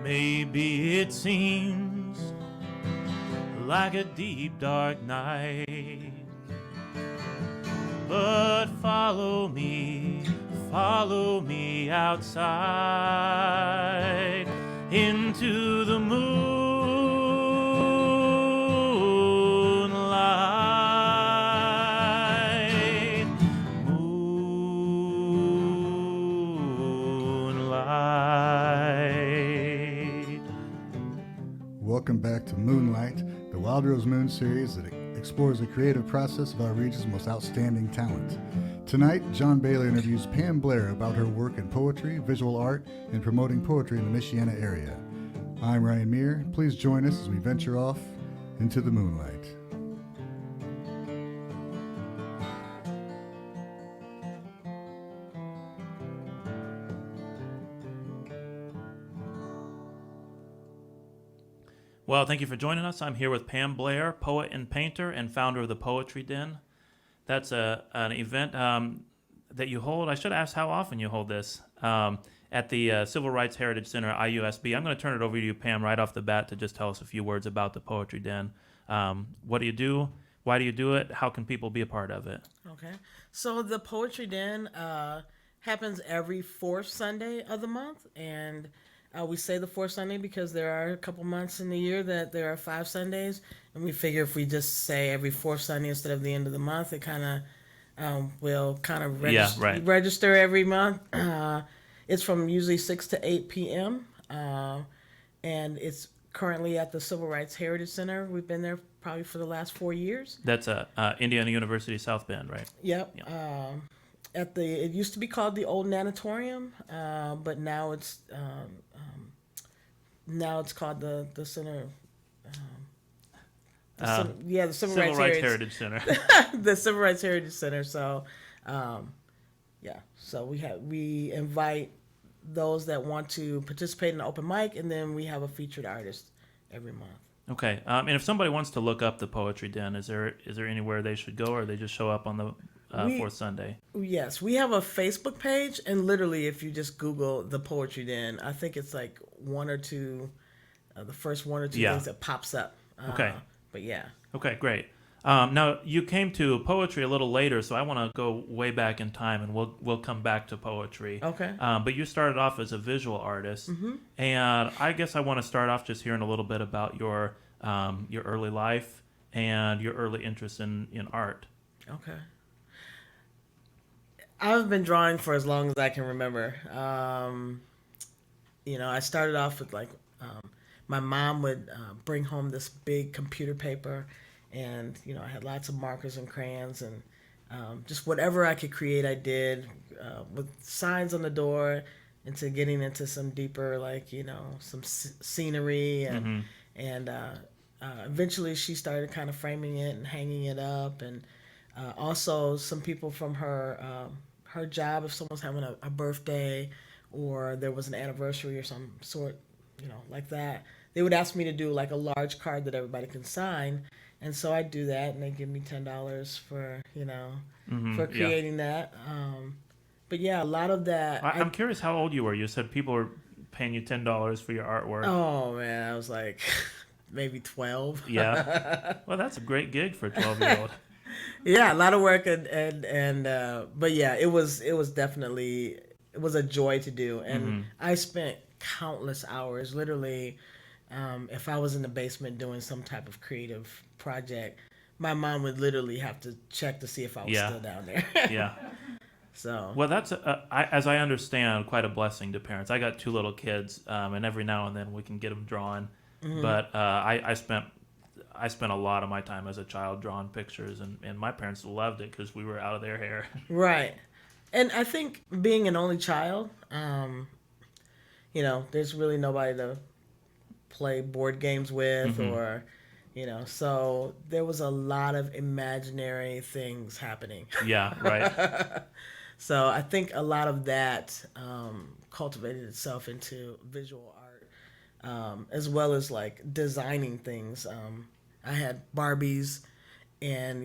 Maybe it seems like a deep dark night, but follow me outside into the moonlight. Welcome back to Moonlight, the Wild Rose Moon series that explores the creative process of our region's most outstanding talent. Tonight, John Bahler interviews Pam Blair about her work in poetry, visual art, and promoting poetry in the Michiana area. I'm Ryan Meir. Please join us as we venture off into the moonlight. Well, thank you for joining us. I'm here with Pam Blair, poet and painter and founder of the Poetry Den. That's an event that you hold. I should ask how often you hold this at the Civil Rights Heritage Center, IUSB. I'm going to turn it over to you, Pam, right off the bat to just tell us a few words about the Poetry Den. What do you do? Why do you do it? How can people be a part of it? Okay. So the Poetry Den happens every fourth Sunday of the month, and we say the fourth Sunday because there are a couple months in the year that there are 5 Sundays, and we figure if we just say every fourth Sunday instead of the end of the month, it kind of will kind of register every month. It's from usually 6 to 8 p.m., and it's currently at the Civil Rights Heritage Center. We've been there probably for the last 4 years. That's Indiana University South Bend, right? Yep. It used to be called the Old Nanatorium, but now it's called the Center. The Civil Rights Heritage Center. The Civil Rights Heritage Center. So, so we invite those that want to participate in the open mic, and then we have a featured artist every month. Okay, and if somebody wants to look up the Poetry Den, is there anywhere they should go, or they just show up on the fourth Sunday? Yes, we have a Facebook page, and literally, if you just Google the Poetry Den, I think it's like one or two, the first one or two things that pops up. Okay. But yeah. Okay, great. Now you came to poetry a little later, so I want to go way back in time, and we'll come back to poetry. Okay. But you started off as a visual artist, and I guess I want to start off just hearing a little bit about your early life and your early interest in art. Okay. I've been drawing for as long as I can remember. I started off with my mom would bring home this big computer paper, and I had lots of markers and crayons, and just whatever I could create, I did, with signs on the door, into getting into some deeper, some scenery, and eventually she started kind of framing it and hanging it up, and also some people from her job, if someone's having a birthday or there was an anniversary or some sort, like that, they would ask me to do like a large card that everybody can sign. And so I do that, and they give me $10 for, for creating that. But yeah, a lot of that. I'm curious how old you were. You said people were paying you $10 for your artwork. Oh man, I was like maybe 12. Yeah. Well, that's a great gig for a 12-year-old. Yeah, a lot of work, and but yeah, it was definitely, it was a joy to do, and I spent countless hours, literally. If I was in the basement doing some type of creative project, my mom would literally have to check to see if I was still down there. Yeah. So. Well, that's as I understand, quite a blessing to parents. I got 2 little kids, and every now and then we can get them drawn. But I spent a lot of my time as a child drawing pictures, and my parents loved it because we were out of their hair. Right. And I think being an only child, there's really nobody to play board games with, or, so there was a lot of imaginary things happening. Yeah, right. So I think a lot of that cultivated itself into visual art, as well as designing things. I had Barbies, and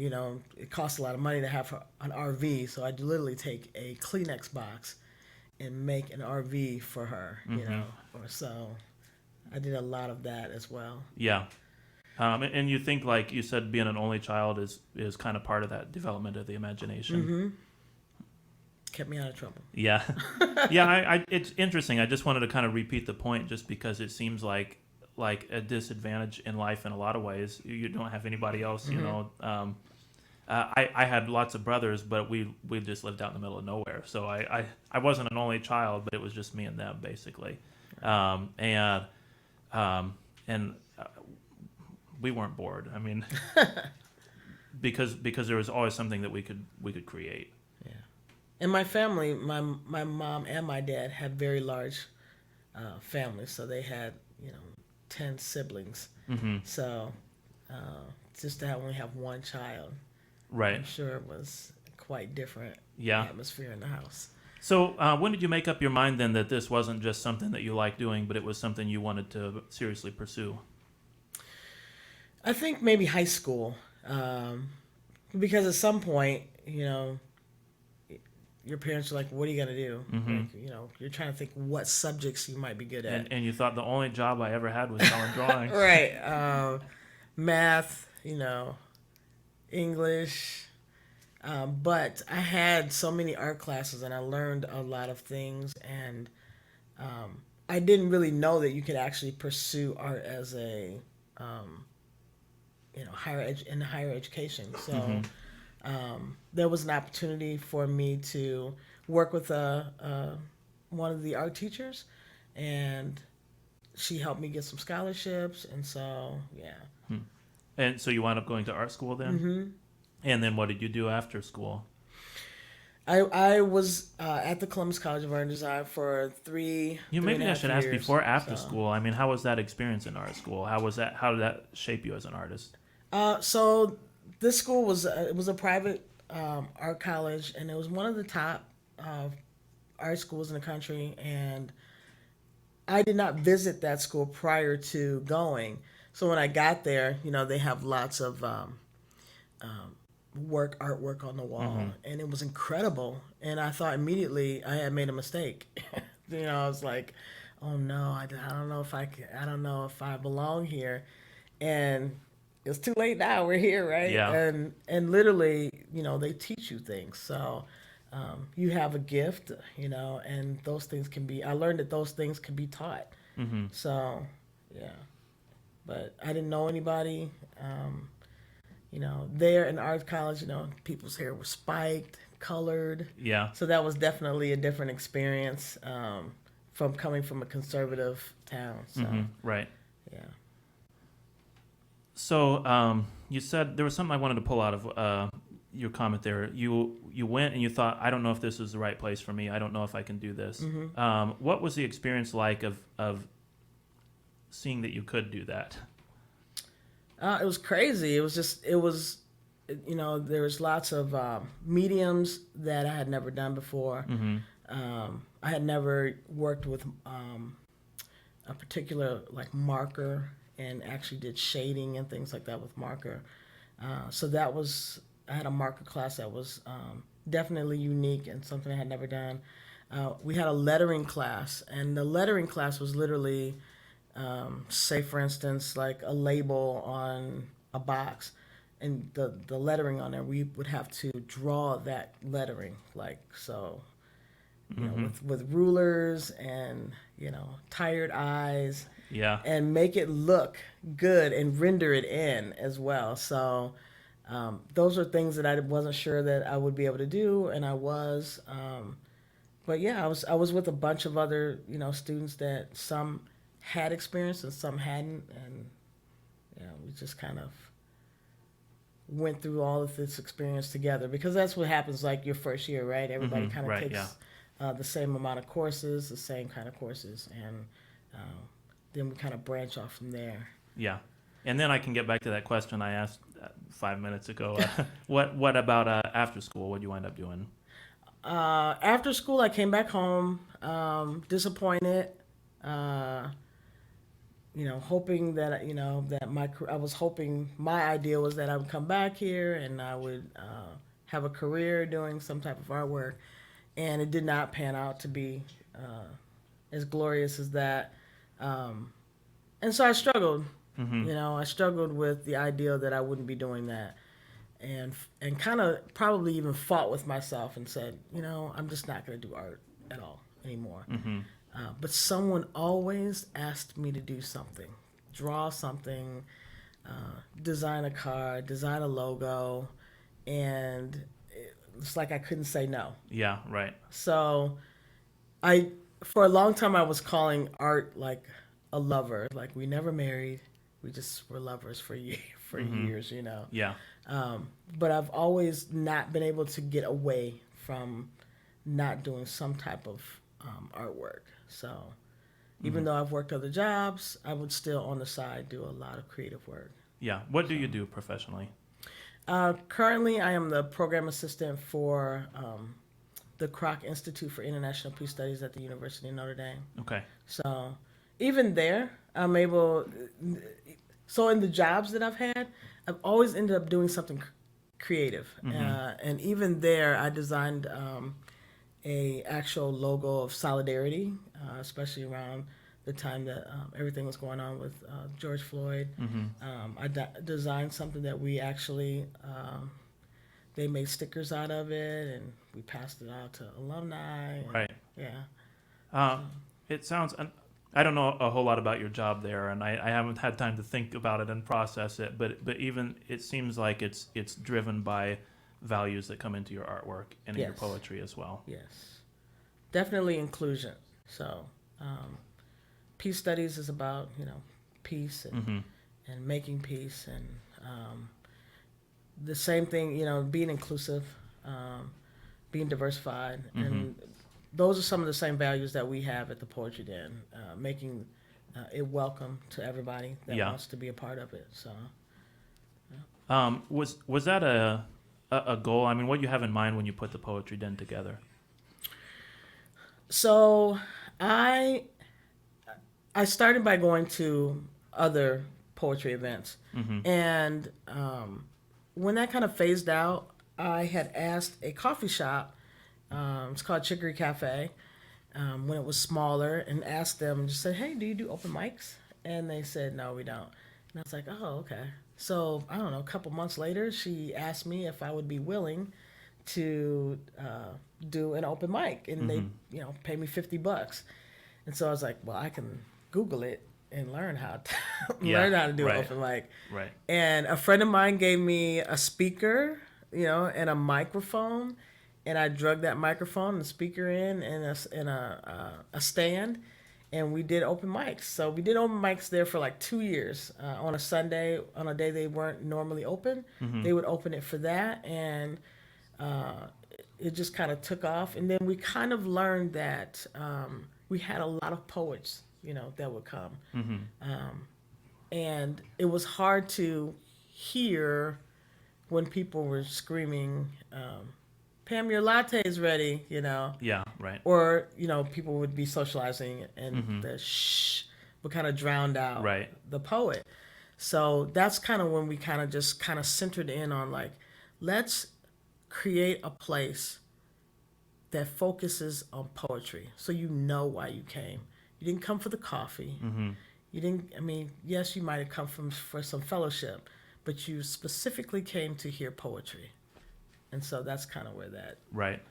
it costs a lot of money to have an RV, so I'd literally take a Kleenex box and make an RV for her, or so. I did a lot of that as well. Yeah. And you think, like you said, being an only child is kind of part of that development of the imagination. Mm-hmm. Kept me out of trouble. Yeah. Yeah, it's interesting. I just wanted to kind of repeat the point just because it seems like a disadvantage in life in a lot of ways. You don't have anybody else, you know. I had lots of brothers, but we just lived out in the middle of nowhere. So I wasn't an only child, but it was just me and them basically. And we weren't bored. I mean, because there was always something that we could create. Yeah. And my family, my mom and my dad had very large families, so they had 10 siblings. Mm-hmm. So just to only have one child, Right. I'm sure it was quite different atmosphere in the house. So when did you make up your mind then that this wasn't just something that you liked doing, but it was something you wanted to seriously pursue? I think maybe high school, because at some point, your parents are like, "What are you gonna do?" Mm-hmm. Like, you're trying to think what subjects you might be good at. And you thought the only job I ever had was selling drawings. Right. Math, English. But I had so many art classes and I learned a lot of things. And I didn't really know that you could actually pursue art as a, in higher education. So there was an opportunity for me to work with one of the art teachers, and she helped me get some scholarships. And so, yeah. And so you wound up going to art school then? Mm-hmm. And then what did you do after school? I was at the Columbus College of Art and Design for maybe I should ask before after school. I mean, how was that experience in art school? How did that shape you as an artist? So this school was a private art college, and it was one of the top art schools in the country. And I did not visit that school prior to going. So when I got there, they have lots of artwork on the wall, and it was incredible. And I thought immediately I had made a mistake. I was like, "Oh no, I don't know if I don't know if I belong here." And it's too late now. We're here, right? Yeah. And literally, they teach you things. So you have a gift, and those things can be. I learned that those things can be taught. Mm-hmm. So, yeah. But I didn't know anybody. There in art college, people's hair was spiked, colored. Yeah. So that was definitely a different experience from coming from a conservative town. So, Right. yeah. So you said there was something I wanted to pull out of your comment there. You went and you thought, I don't know if this is the right place for me. I don't know if I can do this. What was the experience like of seeing that you could do that? It was crazy. There was lots of mediums that I had never done before. I had never worked with a particular marker and actually did shading and things like that with marker. So I had a marker class that was definitely unique and something I had never done. We had a lettering class, and the lettering class was literally, say for instance, like a label on a box, and the lettering on there, we would have to draw that lettering, with rulers and tired eyes. Yeah. And make it look good and render it in as well. So those are things that I wasn't sure that I would be able to do, and I was. But yeah, I was with a bunch of other students that some had experience and some hadn't, and we just kind of went through all of this experience together, because that's what happens your first year, right? Everybody kind of takes the same amount of courses, the same kind of courses, and then we kind of branch off from there. Yeah. And then I can get back to that question I asked 5 minutes ago. What about after school? What did you wind up doing? After school, I came back home, disappointed, hoping that, I was hoping my idea was that I would come back here and I would have a career doing some type of artwork. And it did not pan out to be as glorious as that. And so I struggled. I struggled with the idea that I wouldn't be doing that, and kind of probably even fought with myself and said, I'm just not going to do art at all anymore. But someone always asked me to do something, draw something, design a card, design a logo, and it's like I couldn't say no. Yeah, right. So for a long time, I was calling art like a lover. Like, we never married. We just were lovers for years, Yeah. But I've always not been able to get away from not doing some type of artwork. So even though I've worked other jobs, I would still on the side do a lot of creative work. Yeah. What do you do professionally? Currently, I am the program assistant for the Kroc Institute for International Peace Studies at the University of Notre Dame. Okay. So even there, I'm able. So in the jobs that I've had, I've always ended up doing something creative, and even there, I designed a actual logo of solidarity, especially around the time that everything was going on with George Floyd. I designed something that we actually they made stickers out of it, and we passed it out to alumni. And, Right. Yeah. It sounds. I don't know a whole lot about your job there, and I haven't had time to think about it and process it. But even it seems like it's driven by values that come into your artwork and in your Yes. poetry as well. Yes. Definitely inclusion. So, peace studies is about peace and making peace, and the same thing, being inclusive, being diversified, and those are some of the same values that we have at the Poetry Den, making it welcome to everybody that Yeah. wants to be a part of it. So, Was that a goal? I mean, what do you have in mind when you put the Poetry Den together? so I started by going to other poetry events, and when that kind of phased out, I had asked a coffee shop. It's called Chicory Cafe. When it was smaller, and asked them, just said, "Hey, do you do open mics?" And they said, "No, we don't." And I was like, "Oh, okay." So I don't know. A couple months later, she asked me if I would be willing to do an open mic, and they, pay me $50. And so I was like, "Well, I can Google it and learn how to learn how to do an open mic." Right. And a friend of mine gave me a speaker, and a microphone, and I drug that microphone and speaker in and a stand, and we did open mics. So we did open mics there for like 2 years. On a Sunday, on a day they weren't normally open, they would open it for that, and it just kind of took off. And then we kind of learned that we had a lot of poets, that would come, and it was hard to hear when people were screaming, "Pam, your latte is ready," Yeah. Right. or people would be socializing, and the shh would kind of drown out Right. the poet. So that's kind of when we kind of just kind of centered in on, like, let's create a place that focuses on poetry, so why you came. You didn't come for the coffee. You didn't. I mean, yes, you might have come for some fellowship, but you specifically came to hear poetry. And so that's kind of where that Right.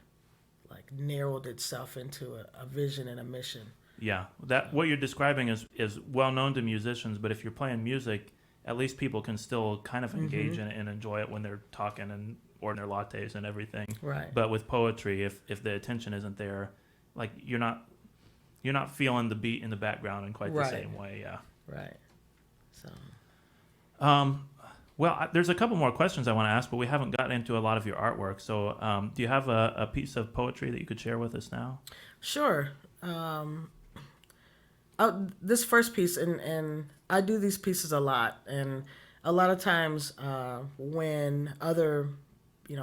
like narrowed itself into a vision and a mission. Yeah. That what you're describing is well known to musicians, but if you're playing music, at least people can still kind of engage in it and enjoy it when they're talking and ordering their lattes and everything. Right. But with poetry, if the attention isn't there, like you're not feeling the beat in the background in quite the Right. same way. Yeah. Right. So. Well, there's a couple more questions I want to ask, but we haven't gotten into a lot of your artwork. So, do you have a piece of poetry that you could share with us now? Sure. This first piece, and I do these pieces a lot, and a lot of times when other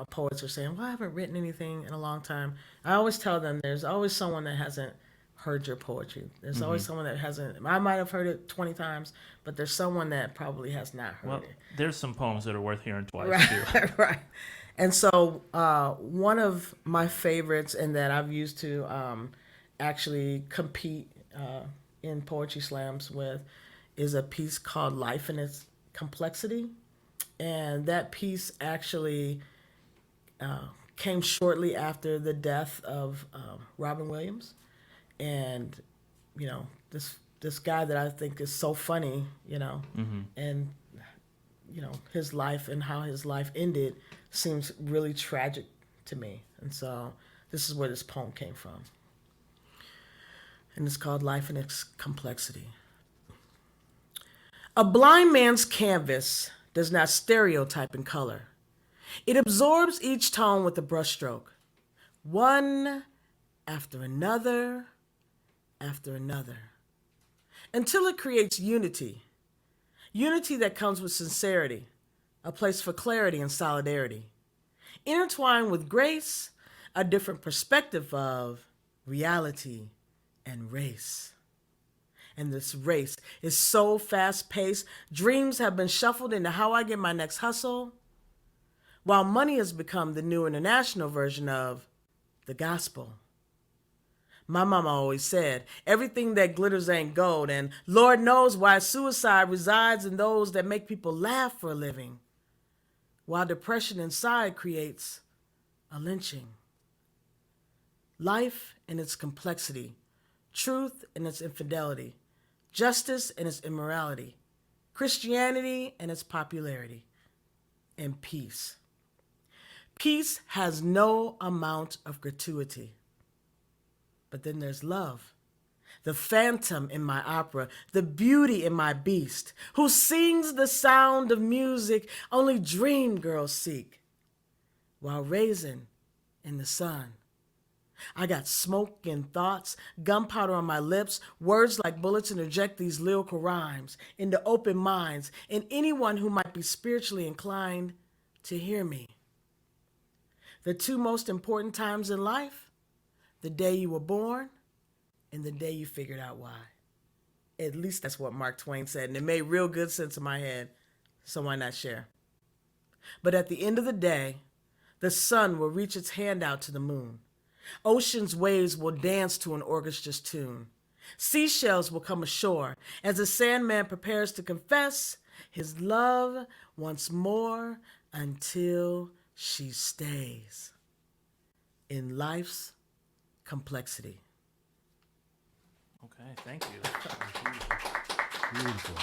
poets are saying, "Well, I haven't written anything in a long time," I always tell them there's always someone that hasn't heard your poetry. There's always someone that hasn't. I might have heard it 20 times, but there's someone that probably has not heard Well, it. there's some poems that are worth hearing twice Right, too. right. And so one of my favorites, and that I've used to actually compete in poetry slams with, is a piece called Life in Its Complexity. And that piece actually came shortly after the death of Robin Williams. And, this guy that I think is so funny, and, his life and how his life ended seems really tragic to me. And so this is where this poem came from. And it's called Life in Its Complexity. A blind man's canvas does not stereotype in color. It absorbs each tone with a brushstroke, one after another, until it creates unity. Unity that comes with sincerity, a place for clarity and solidarity. Intertwined with grace, a different perspective of reality and race. And this race is so fast-paced, dreams have been shuffled into how I get my next hustle, while money has become the new international version of the gospel. My mama always said, everything that glitters ain't gold, and Lord knows why suicide resides in those that make people laugh for a living, while depression inside creates a lynching. Life in its complexity, truth in its infidelity, justice in its immorality, Christianity and its popularity, and peace. Peace has no amount of gratuity. But then there's love, the phantom in my opera, the beauty in my beast, who sings the sound of music only dream girls seek, while raisin in the sun. I got smoke in thoughts, gunpowder on my lips, words like bullets interject these lyrical rhymes into open minds and anyone who might be spiritually inclined to hear me. The two most important times in life, the day you were born and the day you figured out why. At least that's what Mark Twain said, and it made real good sense in my head, so why not share? But at the end of the day, the sun will reach its hand out to the moon. Ocean's waves will dance to an orchestra's tune. Seashells will come ashore as the Sandman prepares to confess his love once more until she stays in life's complexity. Okay, thank you. Beautiful.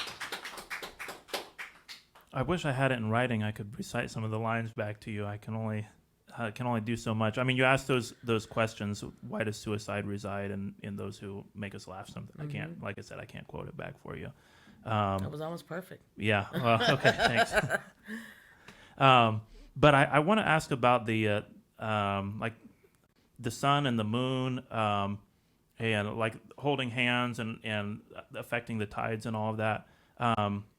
I wish I had it in writing. I could recite some of the lines back to you. I can only do so much. I mean, you asked those questions. Why does suicide reside in those who make us laugh? Something I can't, like I said, I can't quote it back for you. That was almost perfect. Yeah. Well, okay. Thanks. But I want to ask about the like the sun and the moon, and like holding hands and affecting the tides and all of that.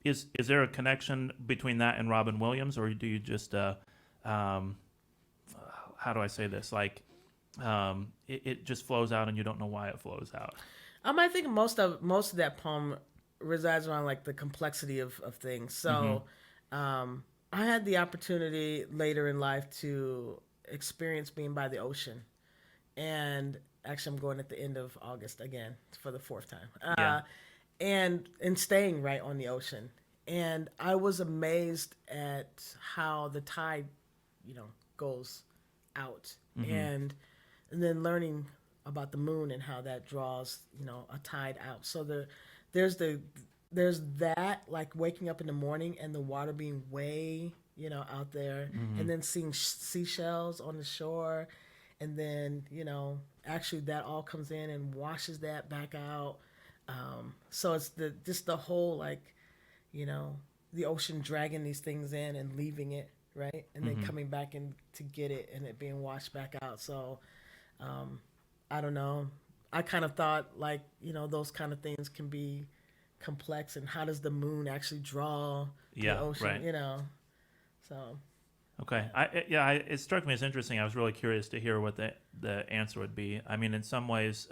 Is there a connection between that and Robin Williams, or do you just how do I say this? Like, it just flows out and you don't know why it flows out. I think most of that poem resides around like the complexity of things. So, I had the opportunity later in life to experience being by the ocean, and actually I'm going at the end of August again for the fourth time. And staying right on the ocean, and I was amazed at how the tide, goes out, and then learning about the moon and how that draws, a tide out. So there's that, like waking up in the morning and the water being way, out there, and then seeing seashells on the shore, and then, actually that all comes in and washes that back out. So it's just the whole, like, the ocean dragging these things in and leaving it, right? And then coming back in to get it and it being washed back out. So, I don't know. I kind of thought, like, those kind of things can be complex, and how does the moon actually draw the ocean, right. So. Okay. It struck me as interesting. I was really curious to hear what the answer would be. I mean, in some ways,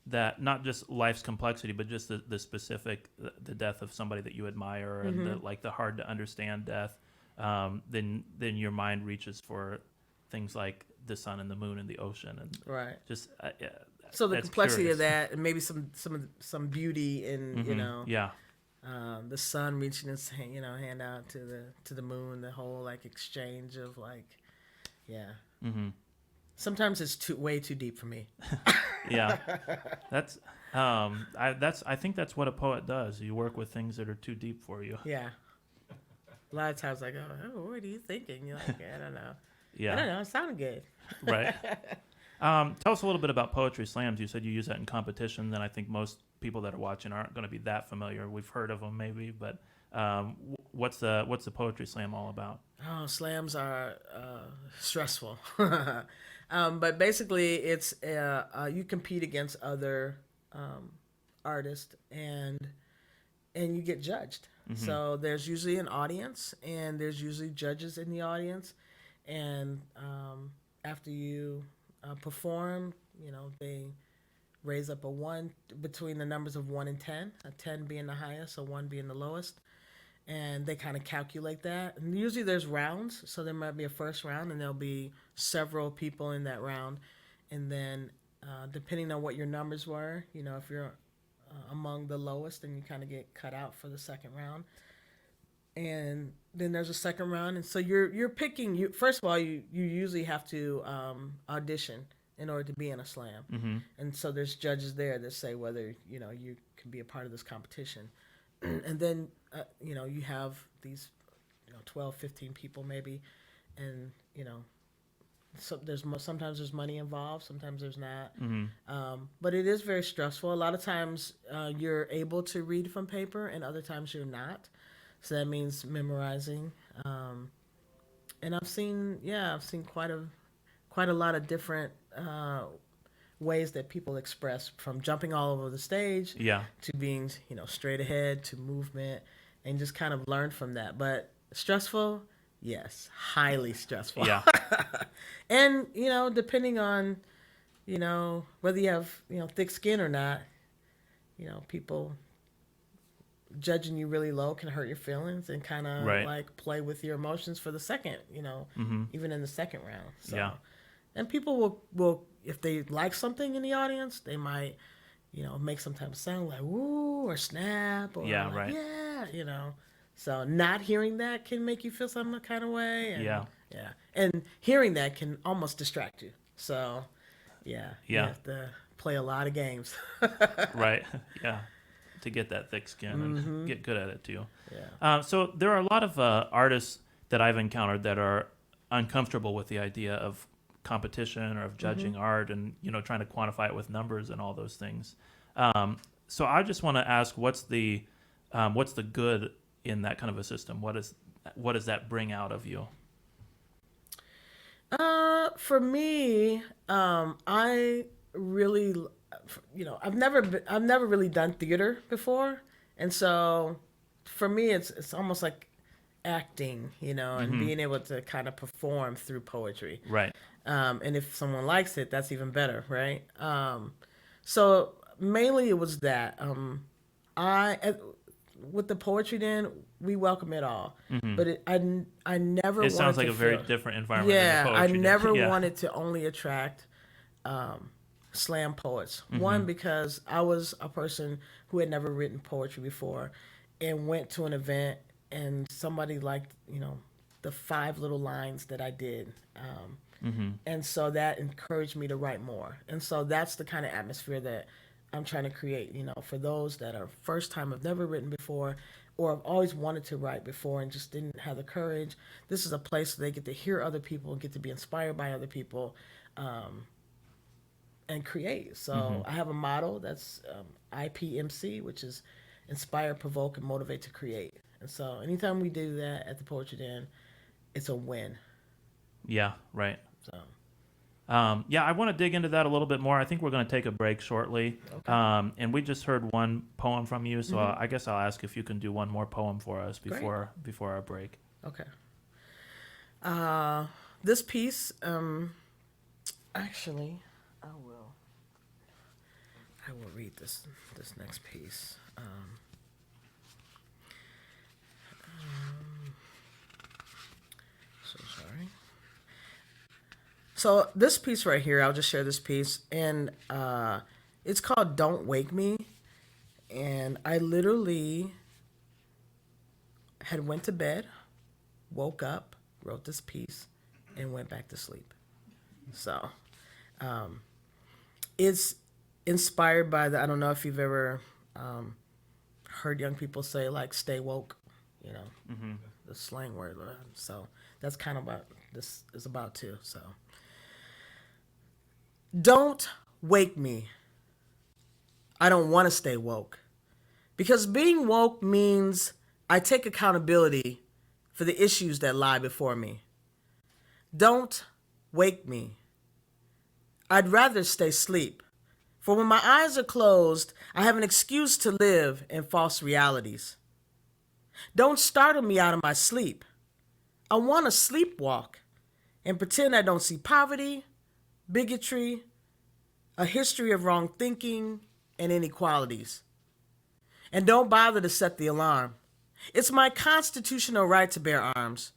that not just life's complexity, but just the specific, the death of somebody that you admire, and the hard to understand death. Then your mind reaches for things like the sun and the moon and the ocean, and Right. just So the that's complexity curious. of that, and maybe some beauty in Yeah. the sun reaching its hand out to the moon, the whole like exchange of like, yeah. Sometimes it's way too deep for me. Yeah. That's I think that's what a poet does. You work with things that are too deep for you. Yeah. A lot of times I go, oh, what are you thinking? You're like, I don't know. Yeah. I don't know. It sounded good. Right. Tell us a little bit about poetry slams. You said you use that in competitions, and I think most people that are watching aren't going to be that familiar. We've heard of them maybe, but what's the poetry slam all about? Oh, slams are stressful. But basically, it's you compete against other artists and you get judged. So there's usually an audience, and there's usually judges in the audience, and after you perform, they raise up a 1 between the numbers of 1 and 10, a 10 being the highest, so 1 being the lowest, and they kind of calculate that. And usually there's rounds, so there might be a first round, and there'll be several people in that round, and then depending on what your numbers were, if you're among the lowest, then you kind of get cut out for the second round. And then there's a second round, and so you're picking. First of all, you usually have to audition in order to be in a slam, and so there's judges there that say whether you can be a part of this competition, and then you have these 12, 15 people maybe, and so sometimes there's money involved, sometimes there's not, but it is very stressful. A lot of times you're able to read from paper, and other times you're not. So that means memorizing, and I've seen quite a lot of different ways that people express, from jumping all over the stage, to being straight ahead, to movement, and just kind of learn from that. But stressful, yes, highly stressful. Yeah. And depending on whether you have thick skin or not, people judging you really low can hurt your feelings and kind of like play with your emotions for the second, even in the second round. So, Yeah. and people will if they like something in the audience, they might, make some type of sound like woo or snap or like, yeah. So not hearing that can make you feel some kind of way. And, Yeah. And hearing that can almost distract you. So, you Yeah. have to play a lot of games. Right. Yeah. To get that thick skin and get good at it too. Yeah. So there are a lot of artists that I've encountered that are uncomfortable with the idea of competition or of judging art and trying to quantify it with numbers and all those things. So I just want to ask, what's the good in that kind of a system? What does that bring out of you? For me, I really, I've never really done theater before, and so for me, it's almost like acting, and being able to kind of perform through poetry. Right. And if someone likes it, that's even better, right? So mainly it was that. With the poetry, then we welcome it all, but I never. It sounds like to a very feel, different environment. Yeah, than the I poetry never did. Yeah. wanted to only attract slam poets. One, because I was a person who had never written poetry before, and went to an event and somebody liked the 5 little lines that I did. And so that encouraged me to write more. And so that's the kind of atmosphere that I'm trying to create, for those that are first time, have never written before, or have always wanted to write before and just didn't have the courage. This is a place where they get to hear other people, get to be inspired by other people, and create. So I have a motto that's IPMC, which is inspire, provoke, and motivate to create. And so anytime we do that at the Poetry Den, it's a win. Yeah, right. So I want to dig into that a little bit more. I think we're going to take a break shortly. Okay. And we just heard one poem from you, so I guess I'll ask if you can do one more poem for us before our break. Okay. This piece, actually, I will read this next piece. So sorry. So this piece right here, I'll just share this piece, and it's called "Don't Wake Me," and I literally had went to bed, woke up, wrote this piece, and went back to sleep. So it's inspired by the. I don't know if you've ever heard young people say like "stay woke," you know, the slang word. So that's kind of what this is about too. So. Don't wake me. I don't want to stay woke. Because being woke means I take accountability for the issues that lie before me. Don't wake me. I'd rather stay asleep. For when my eyes are closed, I have an excuse to live in false realities. Don't startle me out of my sleep. I want to sleepwalk and pretend I don't see poverty, bigotry, a history of wrong thinking, and inequalities. And don't bother to set the alarm. It's my constitutional right to bear arms.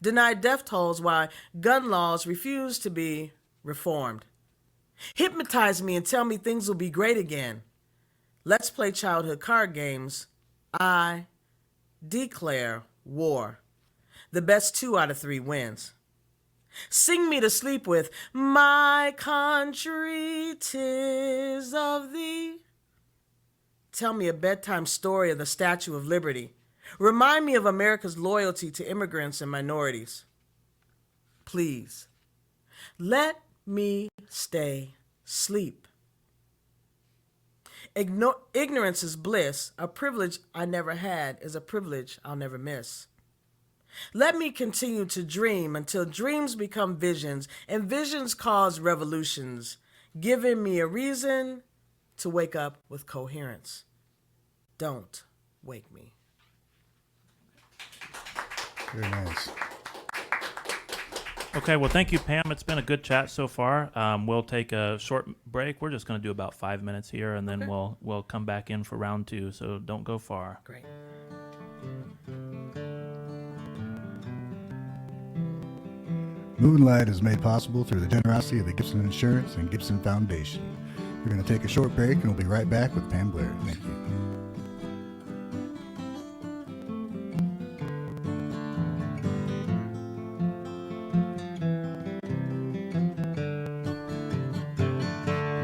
Deny death tolls while gun laws refuse to be reformed. Hypnotize me and tell me things will be great again. Let's play childhood card games. I declare war. The best 2 out of 3 wins. Sing me to sleep with "My country, 'tis of thee." Tell me a bedtime story of the Statue of Liberty. Remind me of America's loyalty to immigrants and minorities. Please, let me stay asleep. Ignorance is bliss. A privilege I never had is a privilege I'll never miss. Let me continue to dream until dreams become visions and visions cause revolutions, giving me a reason to wake up with coherence. Don't wake me. Very nice. Okay, well, thank you, Pam. It's been a good chat so far. We'll take a short break. We're just going to do about 5 minutes here, and then we'll come back in for round 2. So don't go far. Great. Moonlight is made possible through the generosity of the Gibson Insurance and Gibson Foundation. We're going to take a short break, and we'll be right back with Pam Blair. Thank you.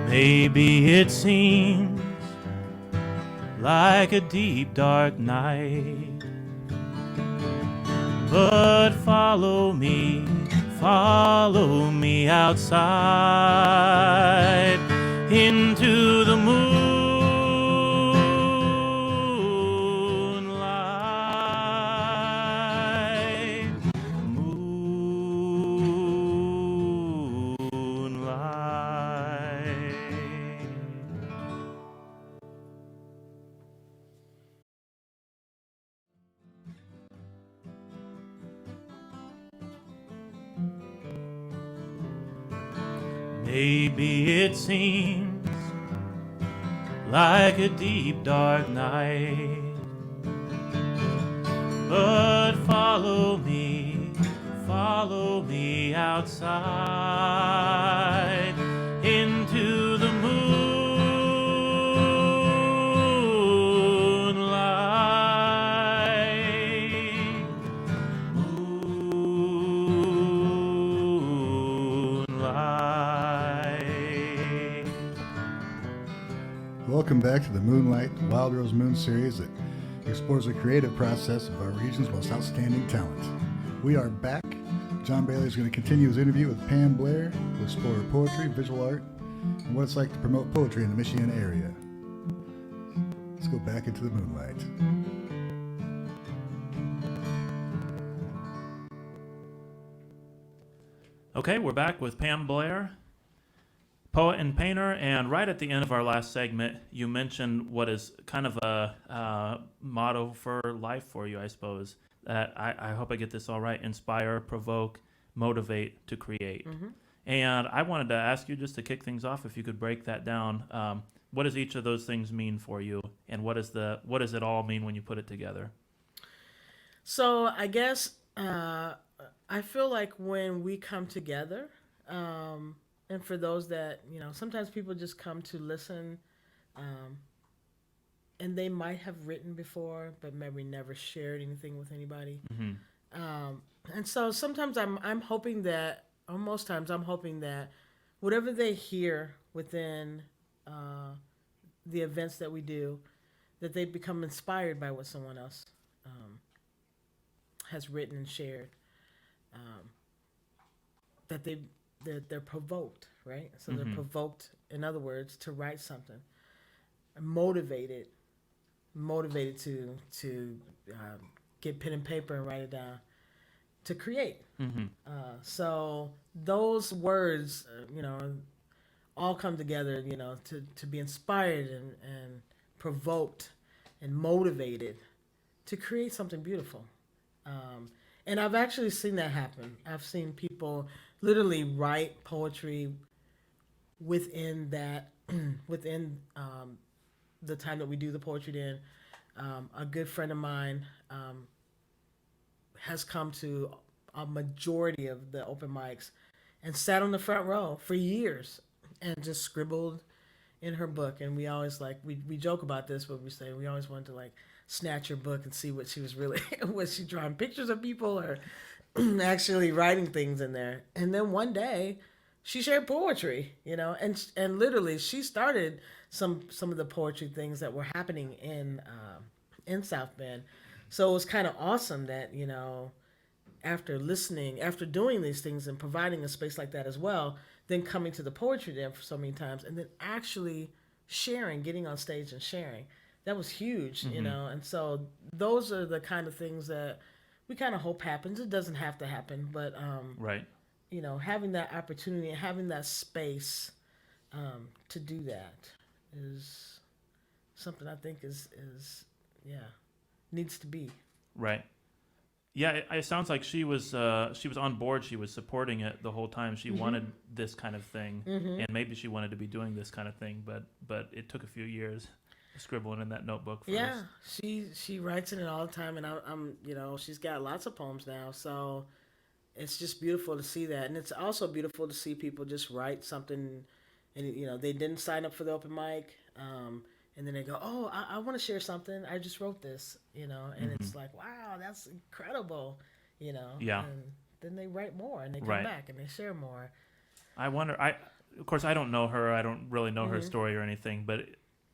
Maybe it seems like a deep, dark night, but follow me outside into the moonlight. Maybe it seems like a deep, dark night, but follow me outside into the moonlight. Welcome back to the Moonlight Wild Rose Moon series that explores the creative process of our region's most outstanding talent. We are back. John Bahler is going to continue his interview with Pam Blair to explore poetry, visual art, and what it's like to promote poetry in the Michiana area. Let's go back into the moonlight. Okay, we're back with Pam Blair, poet and painter, and right at the end of our last segment, you mentioned what is kind of a motto for life for you, I suppose. That I hope I get this all right: inspire, provoke, motivate, to create. Mm-hmm. And I wanted to ask you, just to kick things off, if you could break that down. What does each of those things mean for you, and what does it all mean when you put it together? So I guess I feel like when we come together, And for those that, sometimes people just come to listen, um, and they might have written before, but maybe never shared anything with anybody. Mm-hmm. Um, and so sometimes I'm hoping that, or most times I'm hoping that whatever they hear within uh, the events that we do, that they become inspired by what someone else um, has written and shared. Um, that they're provoked, right? So they're Mm-hmm. provoked, in other words, to write something, motivated, motivated to get pen and paper and write it down, to create. Mm-hmm. So those words, all come together, to be inspired and provoked and motivated to create something beautiful. Um, and I've actually seen that happen. I've seen people literally write poetry within that, within the time that we do the poetry den. A good friend of mine has come to a majority of the open mics and sat on the front row for years and just scribbled in her book. And we always we joke about this, but we say we always wanted to snatch her book and see what she was really was she drawing pictures of people or actually writing things in there. And then one day she shared poetry, and literally she started some of the poetry things that were happening in South Bend. So it was kind of awesome that, after listening, after doing these things and providing a space like that as well, then coming to the poetry den for so many times and then actually sharing, getting on stage and sharing. That was huge, and so those are the kind of things that we kind of hope happens. It doesn't have to happen, but Right. having that opportunity and having that space to do that is something I think is yeah, needs to be. Right. Yeah, it sounds like she was on board. She was supporting it the whole time. She wanted this kind of thing, and maybe she wanted to be doing this kind of thing. But it took a few years scribbling in that notebook first. Yeah, she writes in it all the time, and I'm she's got lots of poems now, so it's just beautiful to see that, and it's also beautiful to see people just write something, and they didn't sign up for the open mic, and then they go, oh, I want to share something. I just wrote this, and it's like, wow, that's incredible, Yeah. and then they write more and they come Right. back and they share more. I wonder. Of course, I don't know her. I don't really know her story or anything. But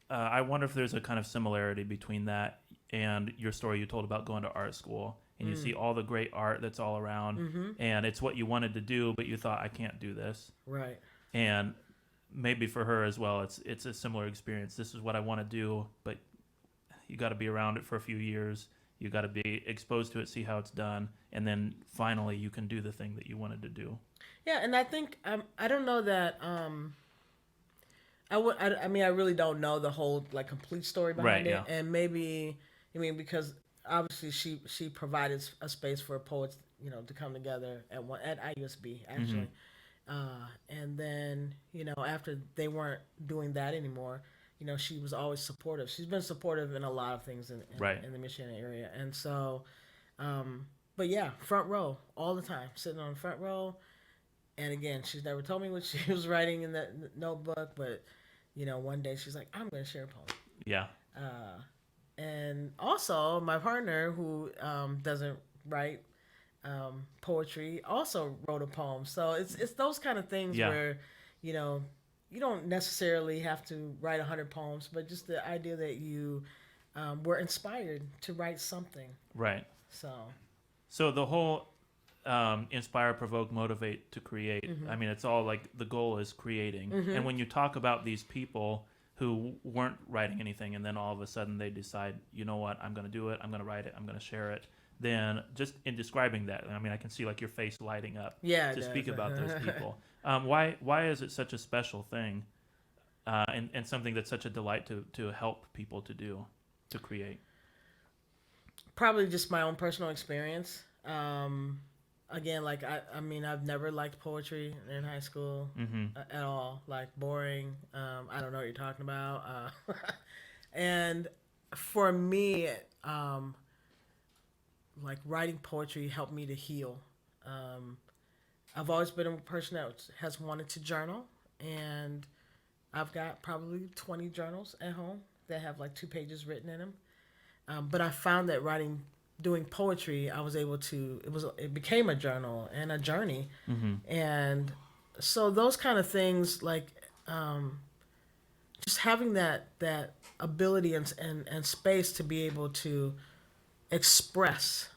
I wonder if there's a kind of similarity between that and your story you told about going to art school, and you see all the great art that's all around, and it's what you wanted to do, but you thought, I can't do this. Right. And maybe for her as well, it's a similar experience. This is what I want to do, but you got to be around it for a few years. You got to be exposed to it, see how it's done, and then finally you can do the thing that you wanted to do. Yeah, and I think I don't know that I mean I really don't know the whole complete story behind Right, it, yeah. and maybe because obviously she provided a space for poets to come together at IUSB actually, and then after they weren't doing that anymore, she was always supportive. She's been supportive in a lot of things Right. in the Michiana area, and so but yeah, front row all the time, sitting on the front row. And again, she's never told me what she was writing in that notebook, but one day she's like, I'm going to share a poem. Yeah. And also, my partner, who doesn't write poetry, also wrote a poem. So it's those kind of things Yeah. where, you don't necessarily have to write 100 poems, but just the idea that you were inspired to write something. Right. So the whole inspire, provoke, motivate to create. I mean, it's all the goal is creating. And when you talk about these people who weren't writing anything and then all of a sudden they decide, you know what, I'm going to do it, I'm going to write it, I'm going to share it, then just in describing that, I mean, I can see your face lighting up yeah, to it speak does. about those people. Why is it such a special thing and something that's such a delight to help people to do, to create? Probably just my own personal experience. Again, I mean, I've never liked poetry in high school at all. Boring. I don't know what you're talking about. And for me, writing poetry helped me to heal. I've always been a person that has wanted to journal, and I've got probably 20 journals at home that have like 2 pages written in them. But I found that doing poetry, I was able to. It became a journal and a journey, and so those kind of things, like just having that ability and space to be able to express,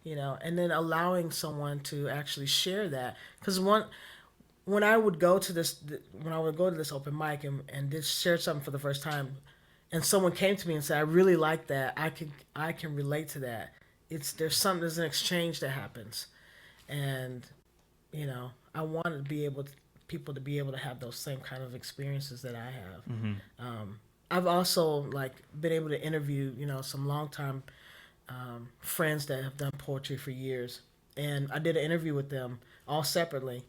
and then allowing someone to actually share that. Because when I would go to this open mic and just share something for the first time, and someone came to me and said, "I really like that. I can relate to that." There's an exchange that happens, and I want to be able to people to be able to have those same kind of experiences that I have. I've also like been able to interview some longtime friends that have done poetry for years, and I did an interview with them all separately,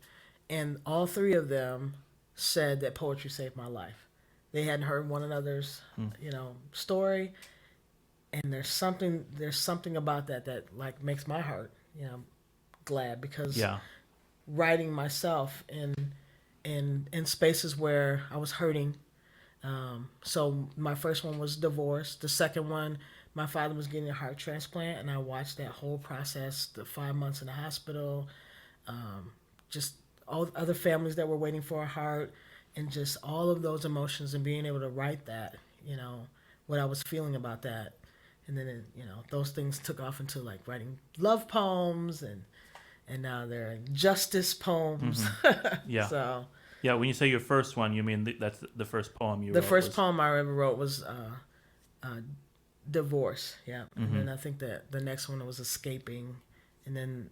and all three of them said that poetry saved my life. They hadn't heard one another's story, and there's something about that like makes my heart glad, because Yeah. writing myself in spaces where I was hurting. So my first one was divorce. The second one, my father was getting a heart transplant, and I watched that whole process, the 5 months in the hospital, just all other families that were waiting for a heart, and just all of those emotions, and being able to write that, what I was feeling about that. And then, those things took off into like writing love poems, and now they're justice poems. Yeah. So Yeah. When you say your first one, you mean that's the first poem you the wrote? first poem I ever wrote was divorce. Yeah. And then I think that the next one was escaping, and then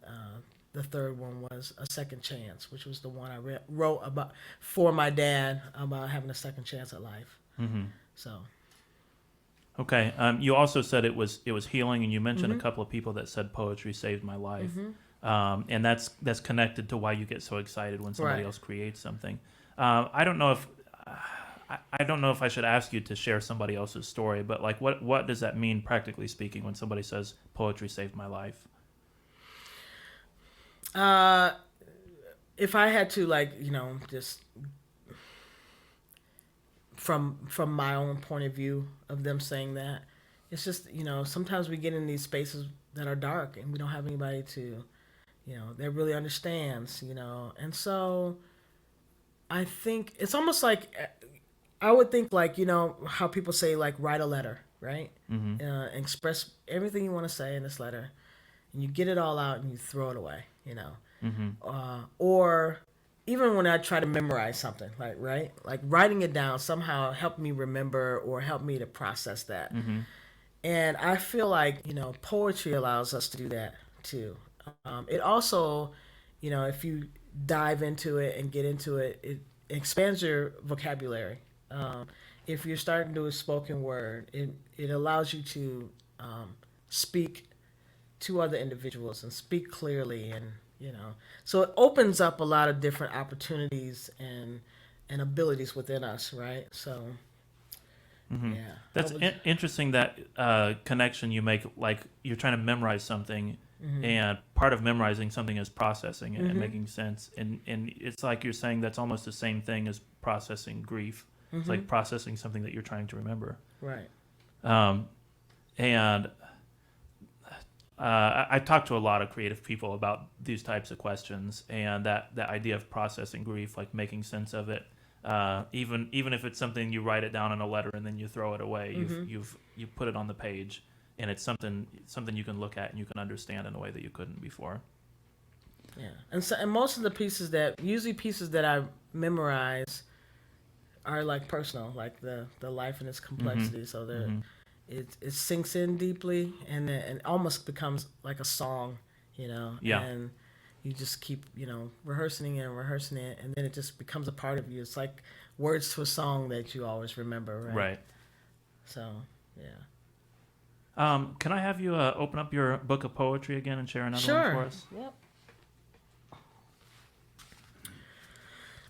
the third one was a second chance, which was the one I wrote about for my dad, about having a second chance at life. So Okay. You also said it was healing, and you mentioned a couple of people that said poetry saved my life, and that's connected to why you get so excited when somebody Right. else creates something. I don't know if I don't know if I should ask you to share somebody else's story, but like, what does that mean practically speaking when somebody says poetry saved my life? if I had to, like, just from my own point of view of them saying that, it's just, sometimes we get in these spaces that are dark, and we don't have anybody to, that really understands, and so I think it's almost like, I would think, like, how people say, like, write a letter, right? Express everything you want to say in this letter, and you get it all out and you throw it away, or even when I try to memorize something, like, right, like writing it down somehow helped me remember or help me to process that. And I feel like, poetry allows us to do that too. It also, if you dive into it and get into it, it expands your vocabulary. If you're starting to do a spoken word, it allows you to speak to other individuals and speak clearly, and so it opens up a lot of different opportunities and abilities within us, right? So yeah, That's interesting, that connection you make. Like, you're trying to memorize something, and part of memorizing something is processing it and making sense. And it's like you're saying that's almost the same thing as processing grief. It's like processing something that you're trying to remember. right. And I talked to a lot of creative people about these types of questions, and that idea of processing grief, like making sense of it. Even if it's something you write it down in a letter and then you throw it away, you put it on the page, and it's something you can look at and you can understand in a way that you couldn't before. Yeah, and most of the pieces that I memorize are like personal, like the life and its complexity. So it sinks in deeply, and it almost becomes like a song, Yeah. and you just keep rehearsing it and rehearsing it, and then it just becomes a part of you. It's like words to a song that you always remember, right? Right. So yeah. Can I have you open up your book of poetry again and share another one Sure. for us? Yep.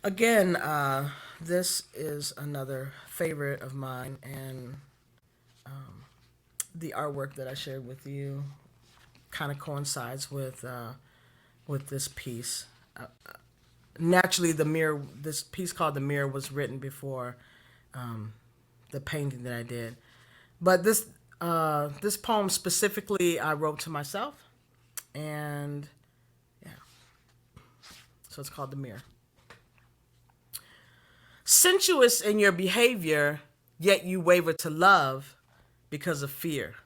Again, this is another favorite of mine, and the artwork that I shared with you kind of coincides with this piece. naturally, the mirror. This piece called "The Mirror" was written before the painting that I did. But this poem specifically, I wrote to myself, and yeah, so it's called "The Mirror." Sensuous in your behavior, yet you waver to love because of fear.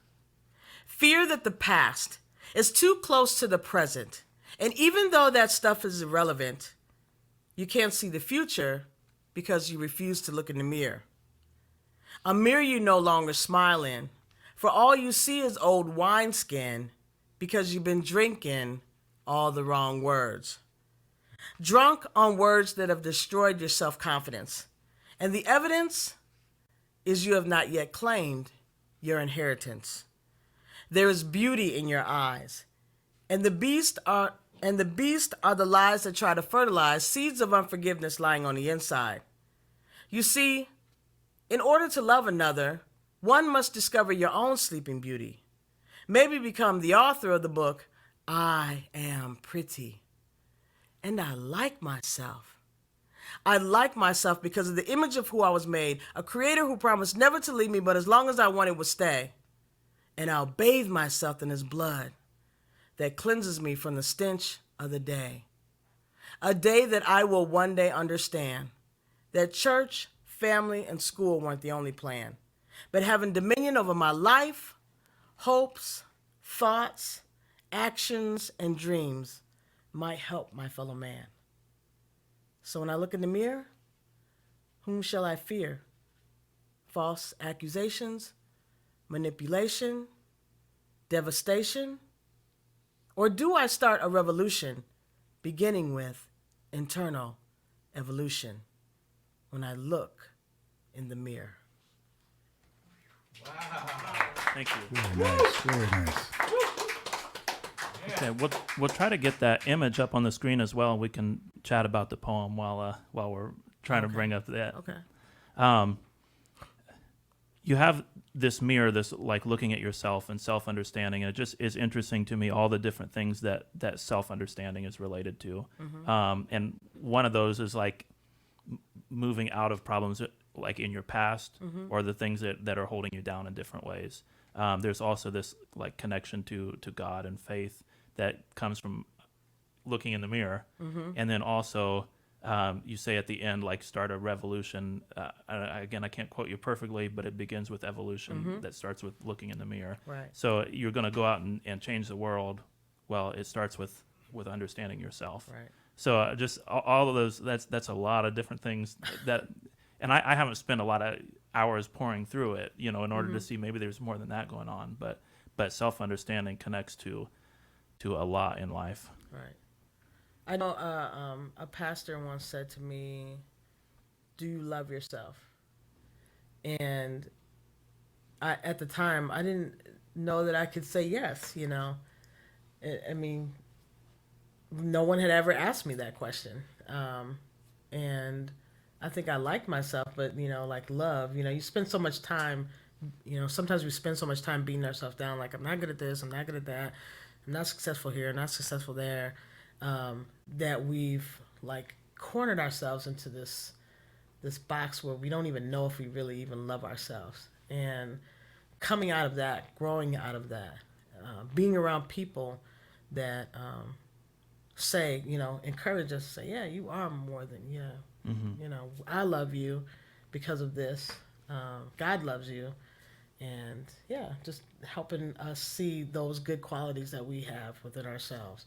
Fear that the past is too close to the present, and even though that stuff is irrelevant, you can't see the future because you refuse to look in the mirror. A mirror you no longer smile in, for all you see is old wineskin because you've been drinking all the wrong words. Drunk on words that have destroyed your self-confidence. And the evidence is you have not yet claimed your inheritance. There is beauty in your eyes, and the beast are the lies that try to fertilize seeds of unforgiveness lying on the inside. You see, in order to love another, one must discover your own sleeping beauty. Maybe become the author of the book, I Am Pretty. And I like myself. I like myself because of the image of who I was made, a creator who promised never to leave me, but as long as I wanted would stay. And I'll bathe myself in his blood that cleanses me from the stench of the day. A day that I will one day understand that church, family, and school weren't the only plan, but having dominion over my life, hopes, thoughts, actions, and dreams might help my fellow man. So when I look in the mirror, whom shall I fear? False accusations, manipulation, devastation? Or do I start a revolution beginning with internal evolution when I look in the mirror? Thank you. Very nice. Very nice. Okay, we'll try to get that image up on the screen as well. We can chat about the poem while we're trying to bring up that. Okay. You have this mirror, this like looking at yourself and self-understanding, and it just is interesting to me all the different things that self-understanding is related to. And one of those is like moving out of problems like in your past or the things that are holding you down in different ways. There's also this like connection to God and faith that comes from looking in the mirror. And then also you say at the end, like start a revolution. Again, I can't quote you perfectly, but it begins with evolution that starts with looking in the mirror. Right. So you're going to go out and change the world. Well, it starts with understanding yourself. Right. So just all of those, that's a lot of different things that, and I haven't spent a lot of hours pouring through it, in order to see maybe there's more than that going on. But self-understanding connects to a lot in life. Right. I know a pastor once said to me, do you love yourself? And at the time, I didn't know that I could say yes, I mean, no one had ever asked me that question. And I think I like myself, but, like love, you spend so much time, sometimes we spend so much time beating ourselves down, like I'm not good at this, I'm not good at that, I'm not successful here, I'm not successful there. That we've like cornered ourselves into this box where we don't even know if we really even love ourselves. And coming out of that, growing out of that, being around people that say, encourage us to say, yeah, you are more than, I love you because of this. God loves you. And yeah, just helping us see those good qualities that we have within ourselves.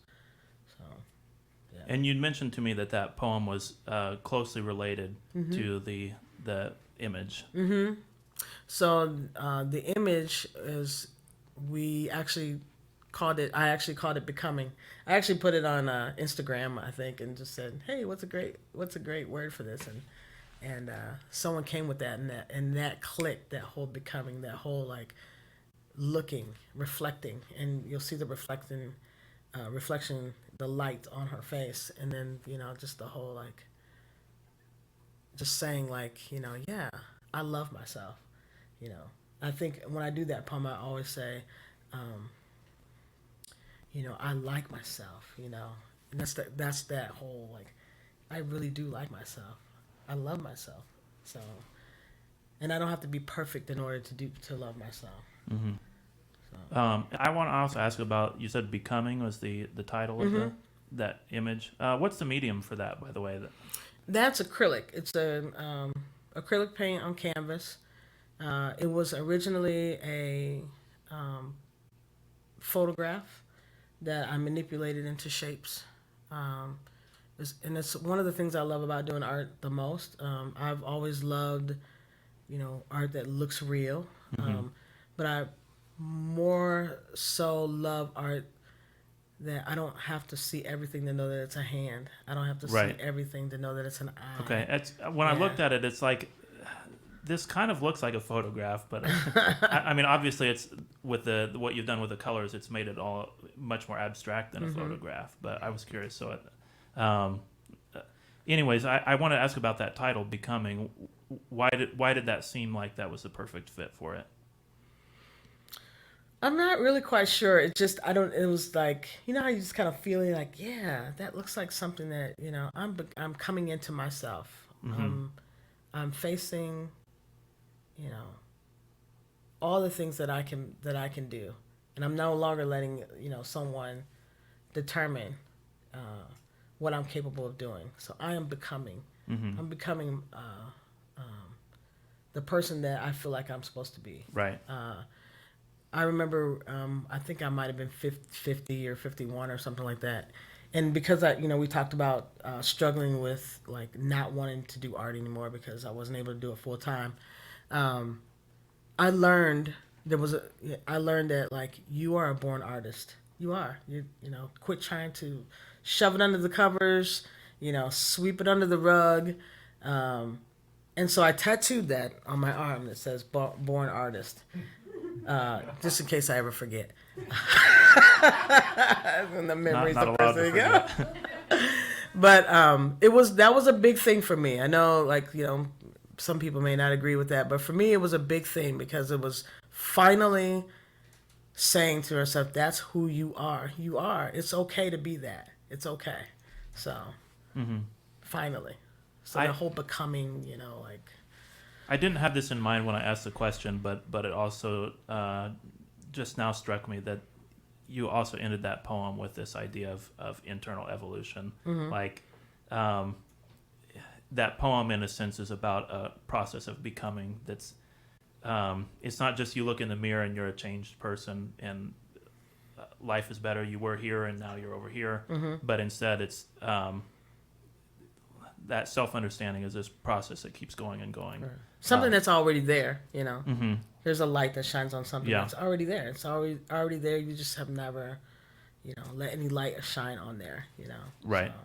So, yeah. And you'd mentioned to me that poem was closely related to the image. So the image is, I actually called it Becoming. I actually put it on Instagram, I think, and just said, hey, what's a great word for this? And someone came with that, and that clicked, that whole becoming, that whole like looking, reflecting, and you'll see the reflection, the light on her face, and then just the whole like, just saying like, yeah, I love myself. I think when I do that poem, I always say, I like myself, And that's that whole, like, I really do like myself. I love myself. So, and I don't have to be perfect in order to love myself. Mm-hmm. So. I want to also ask about, you said Becoming was the title of that image. What's the medium for that, by the way? That's acrylic. It's an acrylic paint on canvas. It was originally a photograph that I manipulated into shapes. And it's one of the things I love about doing art the most. I've always loved, art that looks real. But I more so love art that I don't have to see everything to know that it's a hand. I don't have to see everything to know that it's an eye. Okay. When I looked at it, it's like, this kind of looks like a photograph, but I mean, obviously, it's with what you've done with the colors, it's made it all much more abstract than a photograph. But I was curious. So, anyways, I want to ask about that title, Becoming. Why did that seem like that was the perfect fit for it? I'm not really quite sure. It was like, how you just kind of feeling like, yeah, that looks like something that, I'm coming into myself. I'm facing, all the things that I can do. And I'm no longer letting, someone determine what I'm capable of doing. So I am becoming. I'm becoming the person that I feel like I'm supposed to be. Right. I remember, I think I might have been 50 or 51 or something like that. And because we talked about struggling with like not wanting to do art anymore because I wasn't able to do it full time. I learned that like you are a born artist. You are. Quit trying to shove it under the covers. Sweep it under the rug. And so I tattooed that on my arm that says "Born Artist." Just in case I ever forget. And the memories not of allowed to go. forget. But that was a big thing for me. I know, like, some people may not agree with that, but for me it was a big thing because it was finally saying to herself, that's who you are. You are. It's okay to be that. It's okay. So finally. So the whole becoming, like, I didn't have this in mind when I asked the question, but it also just now struck me that you also ended that poem with this idea of internal evolution. Like, that poem, in a sense, is about a process of becoming that's, it's not just you look in the mirror and you're a changed person and life is better. You were here and now you're over here. But instead it's, that self-understanding is this process that keeps going and going. Right. Something that's already there, There's a light that shines on something that's already there. It's already there. You just have never, let any light shine on there, Right. So,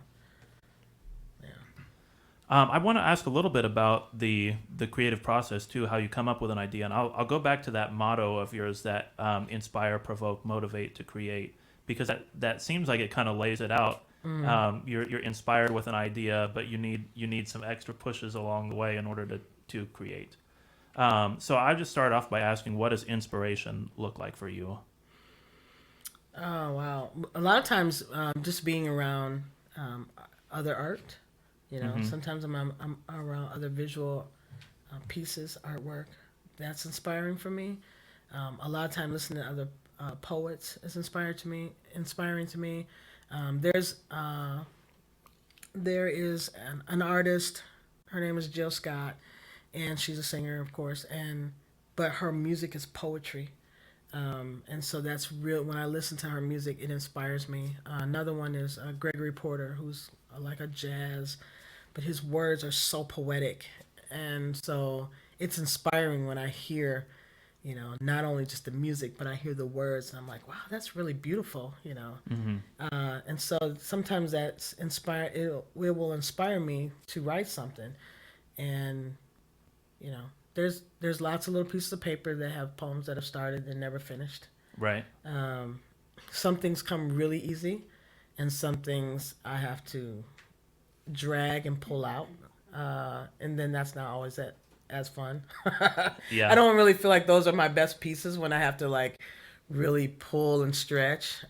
yeah. I want to ask a little bit about the creative process too, how you come up with an idea. And I'll go back to that motto of yours that inspire, provoke, motivate to create, because that seems like it kind of lays it out. You're inspired with an idea, but you need some extra pushes along the way in order to create. So I just start off by asking, what does inspiration look like for you? Oh, wow. A lot of times, just being around other art, sometimes I'm around other visual pieces, artwork. That's inspiring for me. A lot of time listening to other poets is inspiring to me. There is an artist. Her name is Jill Scott, and she's a singer, of course. But her music is poetry, and so that's real. When I listen to her music, it inspires me. Another one is Gregory Porter, who's like a jazz, but his words are so poetic, and so it's inspiring when I hear, not only just the music, but I hear the words, and I'm like, wow, that's really beautiful, And so sometimes that's it will inspire me to write something, and there's lots of little pieces of paper that have poems that have started and never finished. Right. Some things come really easy, and some things I have to drag and pull out, and then that's not always as fun. Yeah. I don't really feel like those are my best pieces when I have to like really pull and stretch.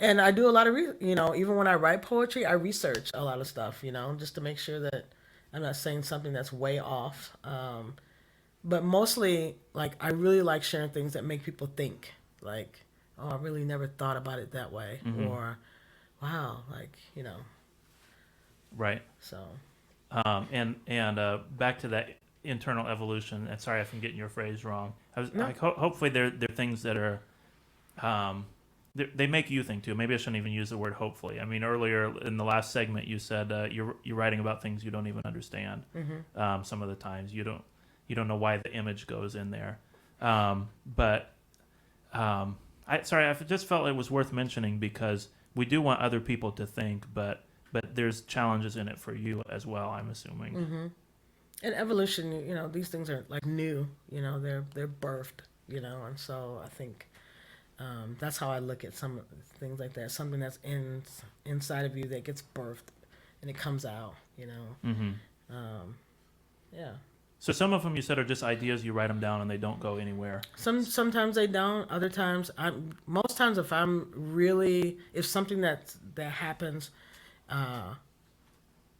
And I do a lot of, even when I write poetry, I research a lot of stuff, just to make sure that I'm not saying something that's way off. But mostly, like, I really like sharing things that make people think. Like, oh, I really never thought about it that way. Or, wow, like, Right. so. And back to that internal evolution. And sorry if I'm getting your phrase wrong. No. Hopefully they're things that are, they make you think too. Maybe I shouldn't even use the word hopefully. I mean, earlier in the last segment, you said you're writing about things you don't even understand. Some of the times you don't know why the image goes in there. But I just felt it was worth mentioning because we do want other people to think, but there's challenges in it for you as well, I'm assuming. And evolution, these things are like new, they're birthed, and so I think that's how I look at some things like that. Something that's inside of you that gets birthed and it comes out, yeah. So some of them you said are just ideas, you write them down and they don't go anywhere. Sometimes they don't. Other times, most times if something that happens, and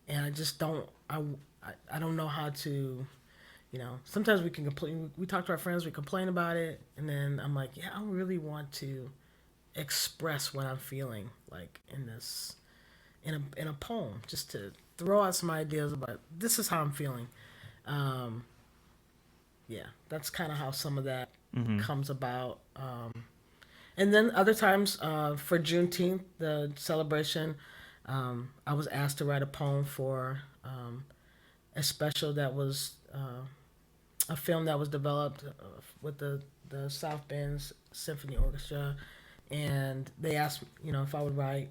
I just don't, I don't know how to, sometimes we can complain. We talk to our friends, we complain about it, and then I'm like, yeah, I really want to express what I'm feeling, like in a poem, just to throw out some ideas about this is how I'm feeling. Yeah, that's kind of how some of that comes about. And then other times, for Juneteenth, the celebration, I was asked to write a poem for a special that was a film that was developed with the South Bend Symphony Orchestra, and they asked, if I would write.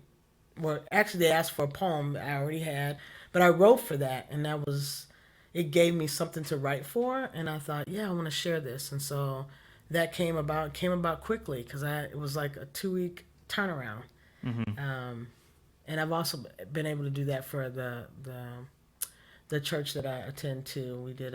Well, actually, they asked for a poem that I already had, but I wrote for that, and it gave me something to write for, and I thought, yeah, I want to share this, and so that came about quickly because it was like a 2-week turnaround, and I've also been able to do that for the church that I attend to. We did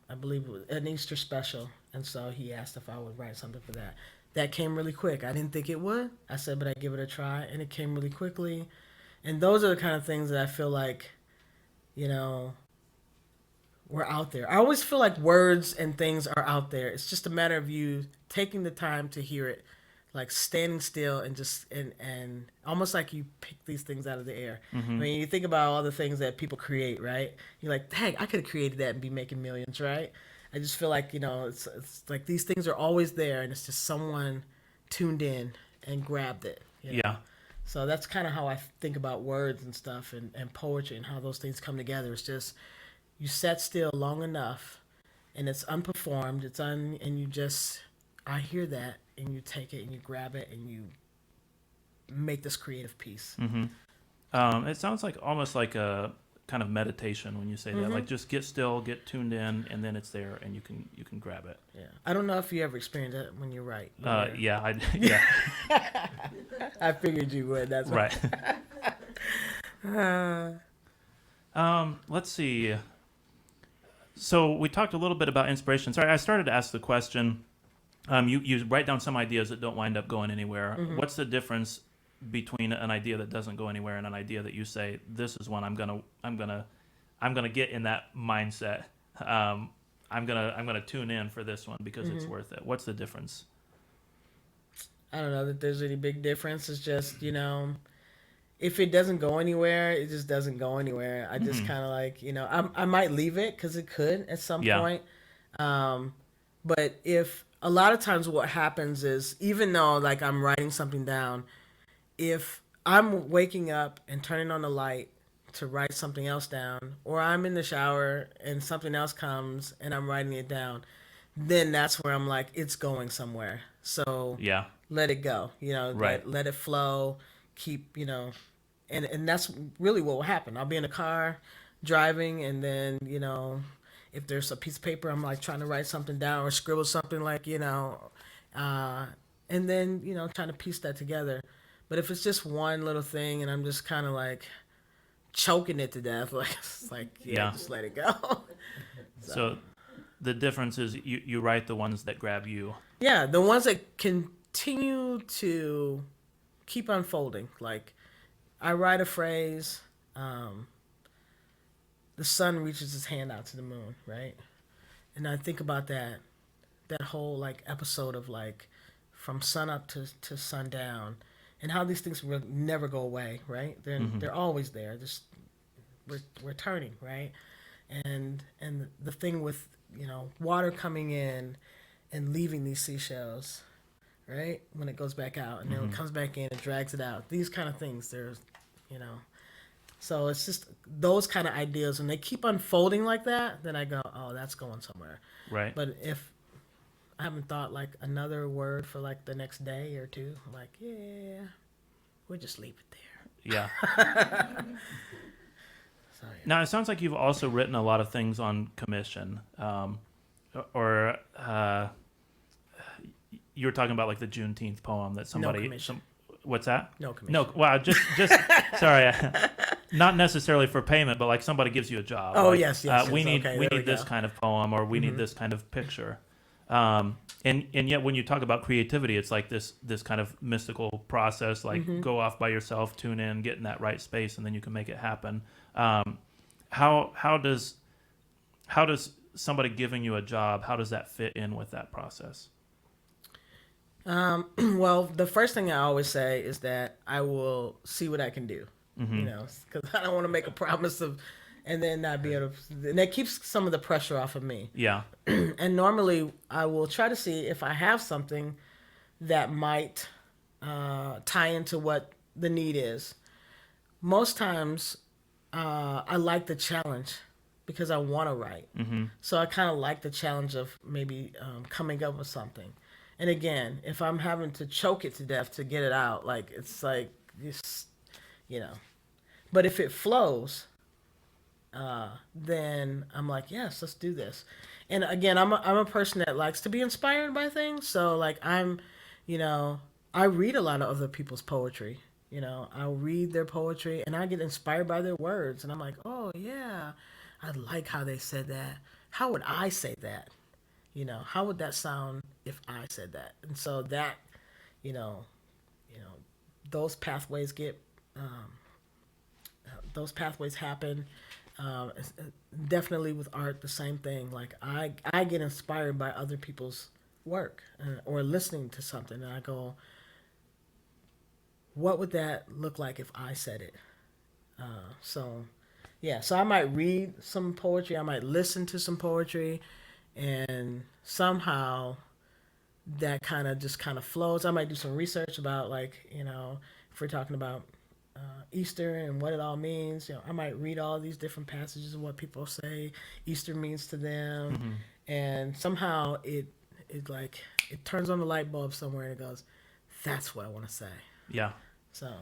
I believe it was an Easter special, and so he asked if I would write something for that. That came really quick. I didn't think it would. I said, but I'd give it a try, and it came really quickly. And those are the kind of things that I feel like, we're out there. I always feel like words and things are out there. It's just a matter of you taking the time to hear it, like standing still and just and almost like you pick these things out of the air. I mean, you think about all the things that people create, right? You're like, dang, I could have created that and be making millions, right? I just feel like, it's like these things are always there, and it's just someone tuned in and grabbed it. Yeah. So that's kind of how I think about words and stuff and poetry and how those things come together. It's just you sat still long enough and it's unperformed. And you just, I hear that and you take it and you grab it and you make this creative piece. It sounds like almost like a kind of meditation when you say that. Like just get still, get tuned in, and then it's there and you can grab it. Yeah. I don't know if you ever experienced that when you write. Yeah. I figured you would. That's right. Let's see. So we talked a little bit about inspiration. Sorry, I started to ask the question. You write down some ideas that don't wind up going anywhere. What's the difference between an idea that doesn't go anywhere and an idea that you say, this is one I'm gonna get in that mindset. I'm gonna tune in for this one because it's worth it. What's the difference? I don't know that there's any big difference. It's just, if it doesn't go anywhere, it just doesn't go anywhere. I just kind of like, I might leave it because it could at some point. But if a lot of times what happens is, even though like I'm writing something down, if I'm waking up and turning on the light to write something else down, or I'm in the shower and something else comes and I'm writing it down, then that's where I'm like, it's going somewhere. So let it go, right. let it flow, keep, and that's really what will happen. I'll be in a car driving, and then, if there's a piece of paper, I'm like trying to write something down or scribble something like, and then, trying to piece that together. But if it's just one little thing and I'm just kind of like choking it to death, just let it go. So the difference is you write the ones that grab you. Yeah, the ones that can continue to keep unfolding. Like, I write a phrase, the sun reaches his hand out to the moon, right? And I think about that whole like episode of like from sun up to sundown, and how these things will never go away, right? They're always there. Just we're turning, right? And the thing with, you know, water coming in and leaving these seashells, right? When it goes back out, and then when it comes back in, it drags it out. These kind of things, there's, you know. So it's just those kind of ideas. When they keep unfolding like that, then I go, oh, that's going somewhere. Right. But if I haven't thought like another word for like the next day or two, I'm like, yeah, we'll just leave it there. Yeah. So, yeah. Now, it sounds like you've also written a lot of things on commission, or you were talking about like the Juneteenth poem that somebody. No commission. What's that? No commission. No. Wow. Just sorry. Not necessarily for payment, but like somebody gives you a job. Oh, like, yes. we need Okay, we there need we this go. kind of poem, or we need this kind of picture. And yet when you talk about creativity, it's like this kind of mystical process. Like go off by yourself, tune in, get in that right space, and then you can make it happen. How does somebody giving you a job, how does that fit in with that process? Well, the first thing I always say is that I will see what I can do, you know, because I don't want to make a promise of, and then not be able to, and that keeps some of the pressure off of me. Yeah. And normally I will try to see if I have something that might tie into what the need is. Most times I like the challenge because I want to write. So I kind of like the challenge of maybe coming up with something. And again, if I'm having to choke it to death to get it out, like it's like, just, you know. But if it flows, then I'm like, yes, let's do this. And again, I'm a person that likes to be inspired by things. So like you know, I read a lot of other people's poetry. You know, I'll read their poetry and I get inspired by their words. And I'm like, oh yeah, I like how they said that. How would I say that? You know, how would that sound if I said that? And so that, you know, those pathways happen. Definitely with art, the same thing. Like I get inspired by other people's work or listening to something, and I go, what would that look like if I said it? So I might read some poetry, I might listen to some poetry, and somehow that kind of flows. I might do some research about, like, you know, if we're talking about Easter and what it all means. You know, I might read all these different passages of what people say Easter means to them, and somehow it turns on the light bulb somewhere and it goes, that's what I want to say. Yeah. So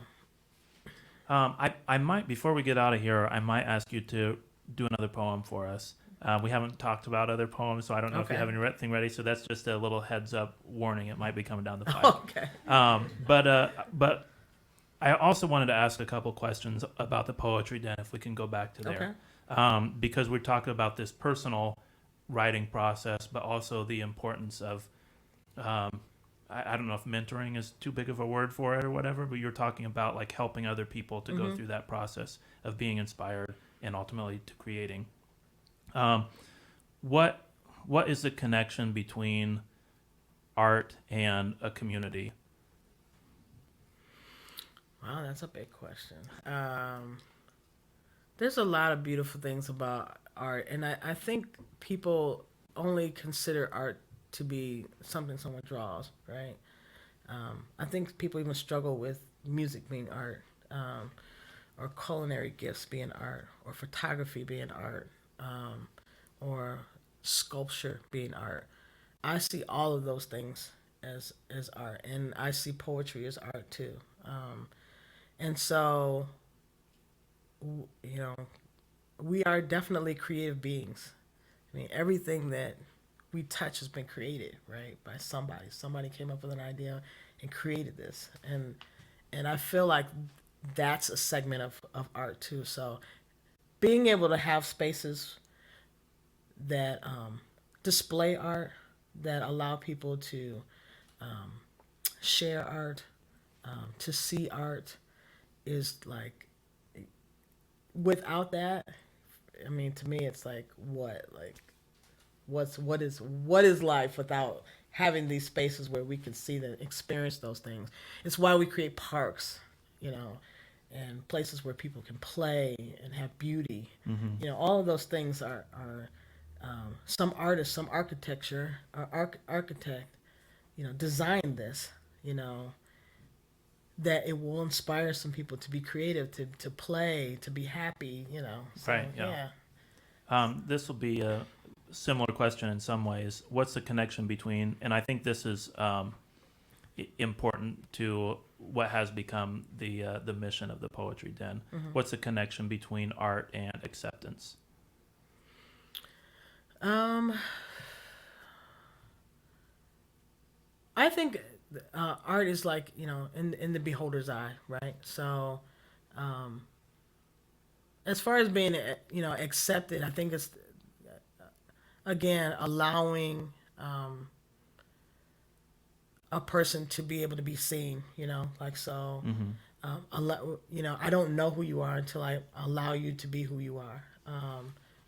I might, before we get out of here, I might ask you to do another poem for us. We haven't talked about other poems, so I don't know if you have anything ready. So that's just a little heads up warning. It might be coming down the pipe. Okay. But I also wanted to ask a couple questions about the Poetry Den, if we can go back to there. Okay. Because we're talking about this personal writing process, but also the importance of, I don't know if mentoring is too big of a word for it or whatever, but you're talking about like helping other people to go through that process of being inspired and ultimately to creating. What is the connection between art and a community? Wow, that's a big question. There's a lot of beautiful things about art, and I think people only consider art to be something someone draws, right? I think people even struggle with music being art, or culinary gifts being art, or photography being art, or sculpture being art. I see all of those things as art, and I see poetry as art too. And so, you know, we are definitely creative beings. I mean, everything that we touch has been created, right, by somebody. Somebody came up with an idea and created this. And I feel like that's a segment of art too. So being able to have spaces that display art, that allow people to share art, to see art is like, without that, I mean, to me, it's like, what is life without having these spaces where we can see them, experience those things? It's why we create parks, you know, and places where people can play and have beauty. Mm-hmm. You know, all of those things are some artist, some architecture, architect, you know, designed this, you know, that it will inspire some people to be creative, to play, to be happy, you know. So, Right, yeah. This will be a similar question in some ways. What's the connection between, and I think this is important to what has become the mission of the Poetry Den. Mm-hmm. What's the connection between art and acceptance? I think art is like, you know, in the beholder's eye, right? So, as far as being, you know, accepted, I think it's, again, allowing a person to be able to be seen, you know, like, so, you know, I don't know who you are until I allow you to be who you are.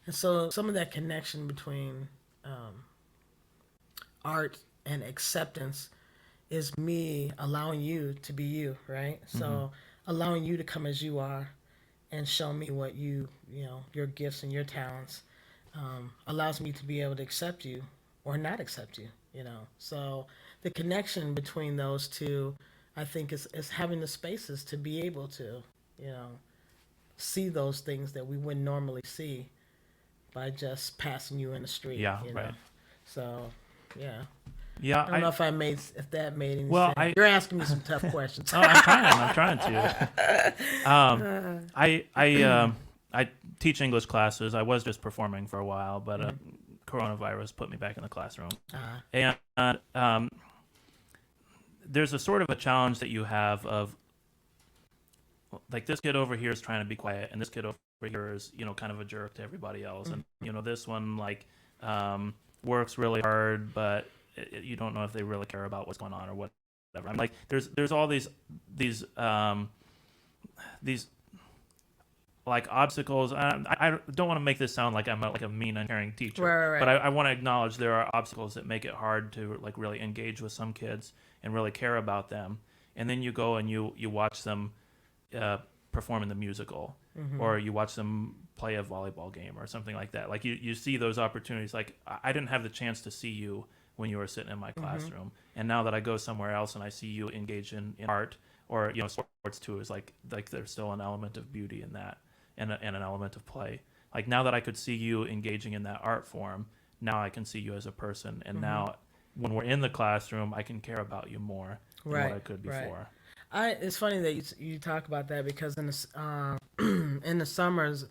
And so some of that connection between art and acceptance is me allowing you to be you, right? So allowing you to come as you are and show me what you know, your gifts and your talents, allows me to be able to accept you or not accept you, you know. So the connection between those two, I think, is having the spaces to be able to, you know, see those things that we wouldn't normally see by just passing you in the street. Yeah, you know? right. So, yeah. Yeah, I don't know if that made any well, sense. You're asking me some tough questions. Oh, I'm trying to. I teach English classes. I was just performing for a while, but coronavirus put me back in the classroom. And there's a sort of a challenge that you have of, like, this kid over here is trying to be quiet, and this kid over here is, you know, kind of a jerk to everybody else, and you know, this one like works really hard, but you don't know if they really care about what's going on or whatever. I'm like, there's all these like obstacles. I don't want to make this sound like I'm like a mean, uncaring teacher, Right. but I want to acknowledge there are obstacles that make it hard to like really engage with some kids and really care about them. And then you go and you watch them perform in the musical, or you watch them play a volleyball game or something like that. Like you see those opportunities. Like, I didn't have the chance to see you when you were sitting in my classroom, and now that I go somewhere else and I see you engage in art, or you know, sports too, is like there's still an element of beauty in that, and an element of play. Like, now that I could see you engaging in that art form, now I can see you as a person, and now when we're in the classroom, I can care about you more than what I could before. It's funny that you talk about that, because in the in the summers,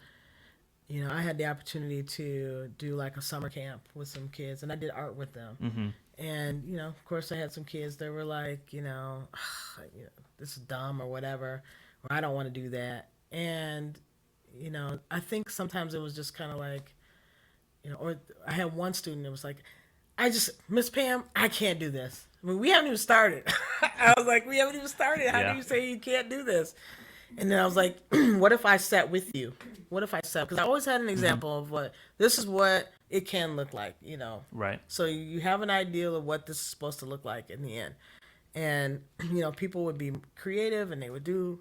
you know, I had the opportunity to do like a summer camp with some kids, and I did art with them. And you know, of course, I had some kids that were like, you know, this is dumb or whatever, or I don't want to do that. And you know, I think sometimes it was just kind of like, you know, or I had one student that was like, Miss Pam, I can't do this. I mean, we haven't even started. I was like, we haven't even started. How do you say you can't do this? And then I was like, what if I sat with you? What if I sat? Because I always had an example of this is what it can look like, you know. Right. So you have an idea of what this is supposed to look like in the end. And, you know, people would be creative and they would do,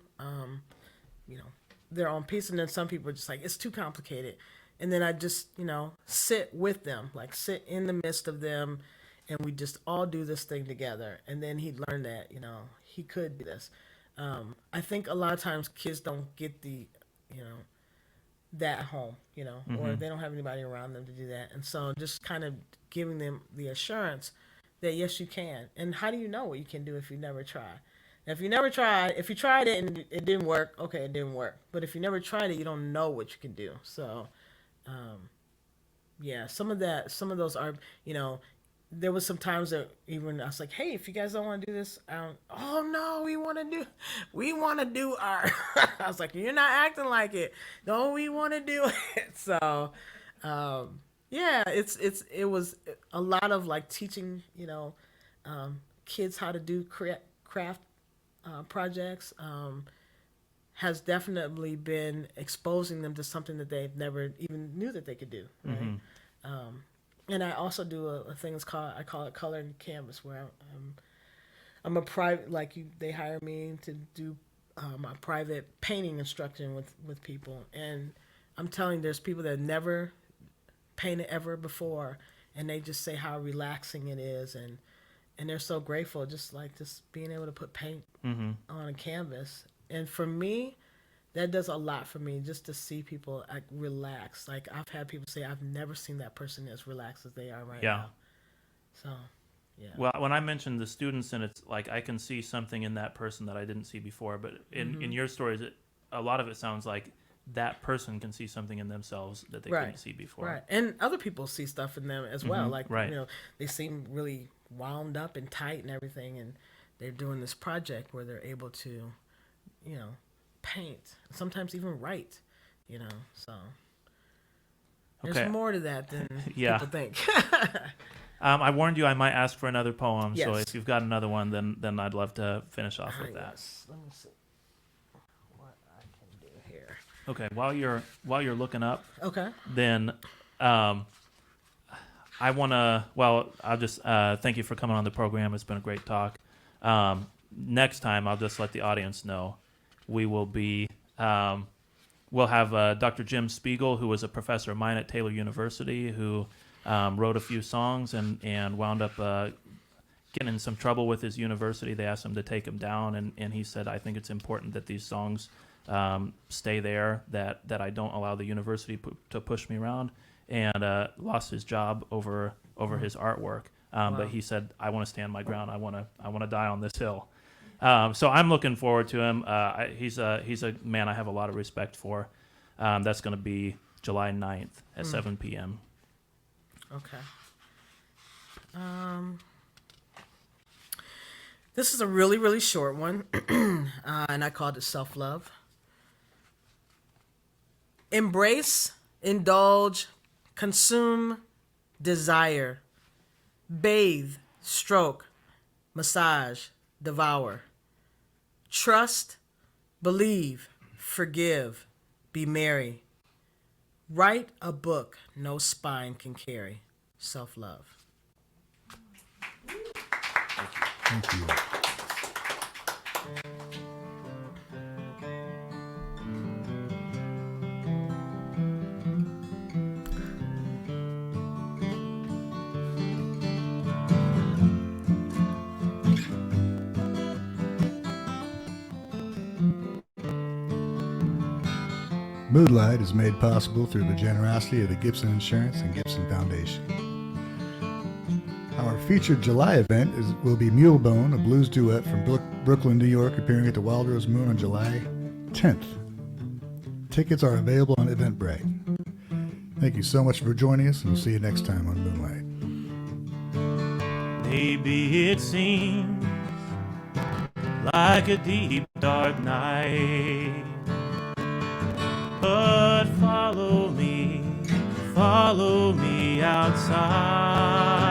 you know, their own piece. And then some people were just like, it's too complicated. And then I just, you know, sit with them, like sit in the midst of them, and we just all do this thing together. And then he learned that, you know, he could do this. I think a lot of times kids don't get the, you know, that at home, you know, or they don't have anybody around them to do that. And so just kind of giving them the assurance that yes, you can. And how do you know what you can do if you never try? If you never tried, if you tried it and it didn't work, okay, it didn't work. But if you never tried it, you don't know what you can do. So, yeah, some of those are, you know, there was some times that even I was like, hey, if you guys don't want to do this, oh no, we want to do art. I was like, you're not acting like it. No, we want to do it. So, yeah, it was a lot of like teaching, you know, kids how to do craft projects has definitely been exposing them to something that they've never even knew that they could do. Right? And I also do a thing that's called, I call it color and canvas, where I'm a private, like they hire me to do a private painting instruction with people. And I'm telling you, there's people that never painted ever before, and they just say how relaxing it is, and they're so grateful, just being able to put paint on a canvas. And for me, that does a lot for me, just to see people relax. Like, I've had people say, I've never seen that person as relaxed as they are right now. So, yeah. Well, when I mentioned the students, and it's like I can see something in that person that I didn't see before. But in your stories, a lot of it sounds like that person can see something in themselves that they couldn't see before. Right. And other people see stuff in them as well. Like, right. They seem really wound up and tight and everything, and they're doing this project where they're able to, paint, sometimes even write, so there's more to that than people think. I warned you I might ask for another poem, yes. So if you've got another one, then I'd love to finish off with that. Yes. Let me see what I can do here. Okay, while you're looking up, then I want to, I'll just thank you for coming on the program. It's been a great talk. Next time, I'll just let the audience know we will be, we'll have Dr. Jim Spiegel, who was a professor of mine at Taylor University, who wrote a few songs and wound up getting in some trouble with his university. They asked him to take him down, and he said, I think it's important that these songs stay there, that I don't allow the university to push me around, and lost his job over his artwork. But he said, I want to stand my ground. I want to die on this hill. So I'm looking forward to him. He's a man I have a lot of respect for. That's going to be July 9th at 7 p.m. Okay. This is a really, really short one, and I called it Self-Love. Embrace, indulge, consume, desire, bathe, stroke, massage, devour. Trust, believe, forgive, be merry. Write a book no spine can carry. Self-love. Thank you. Moonlight is made possible through the generosity of the Gibson Insurance and Gibson Foundation. Our featured July event will be Mulebone, a blues duet from Brooklyn, New York, appearing at the Wild Rose Moon on July 10th. Tickets are available on Eventbrite. Thank you so much for joining us, and we'll see you next time on Moonlight. Maybe it seems like a deep, dark night, but follow me outside.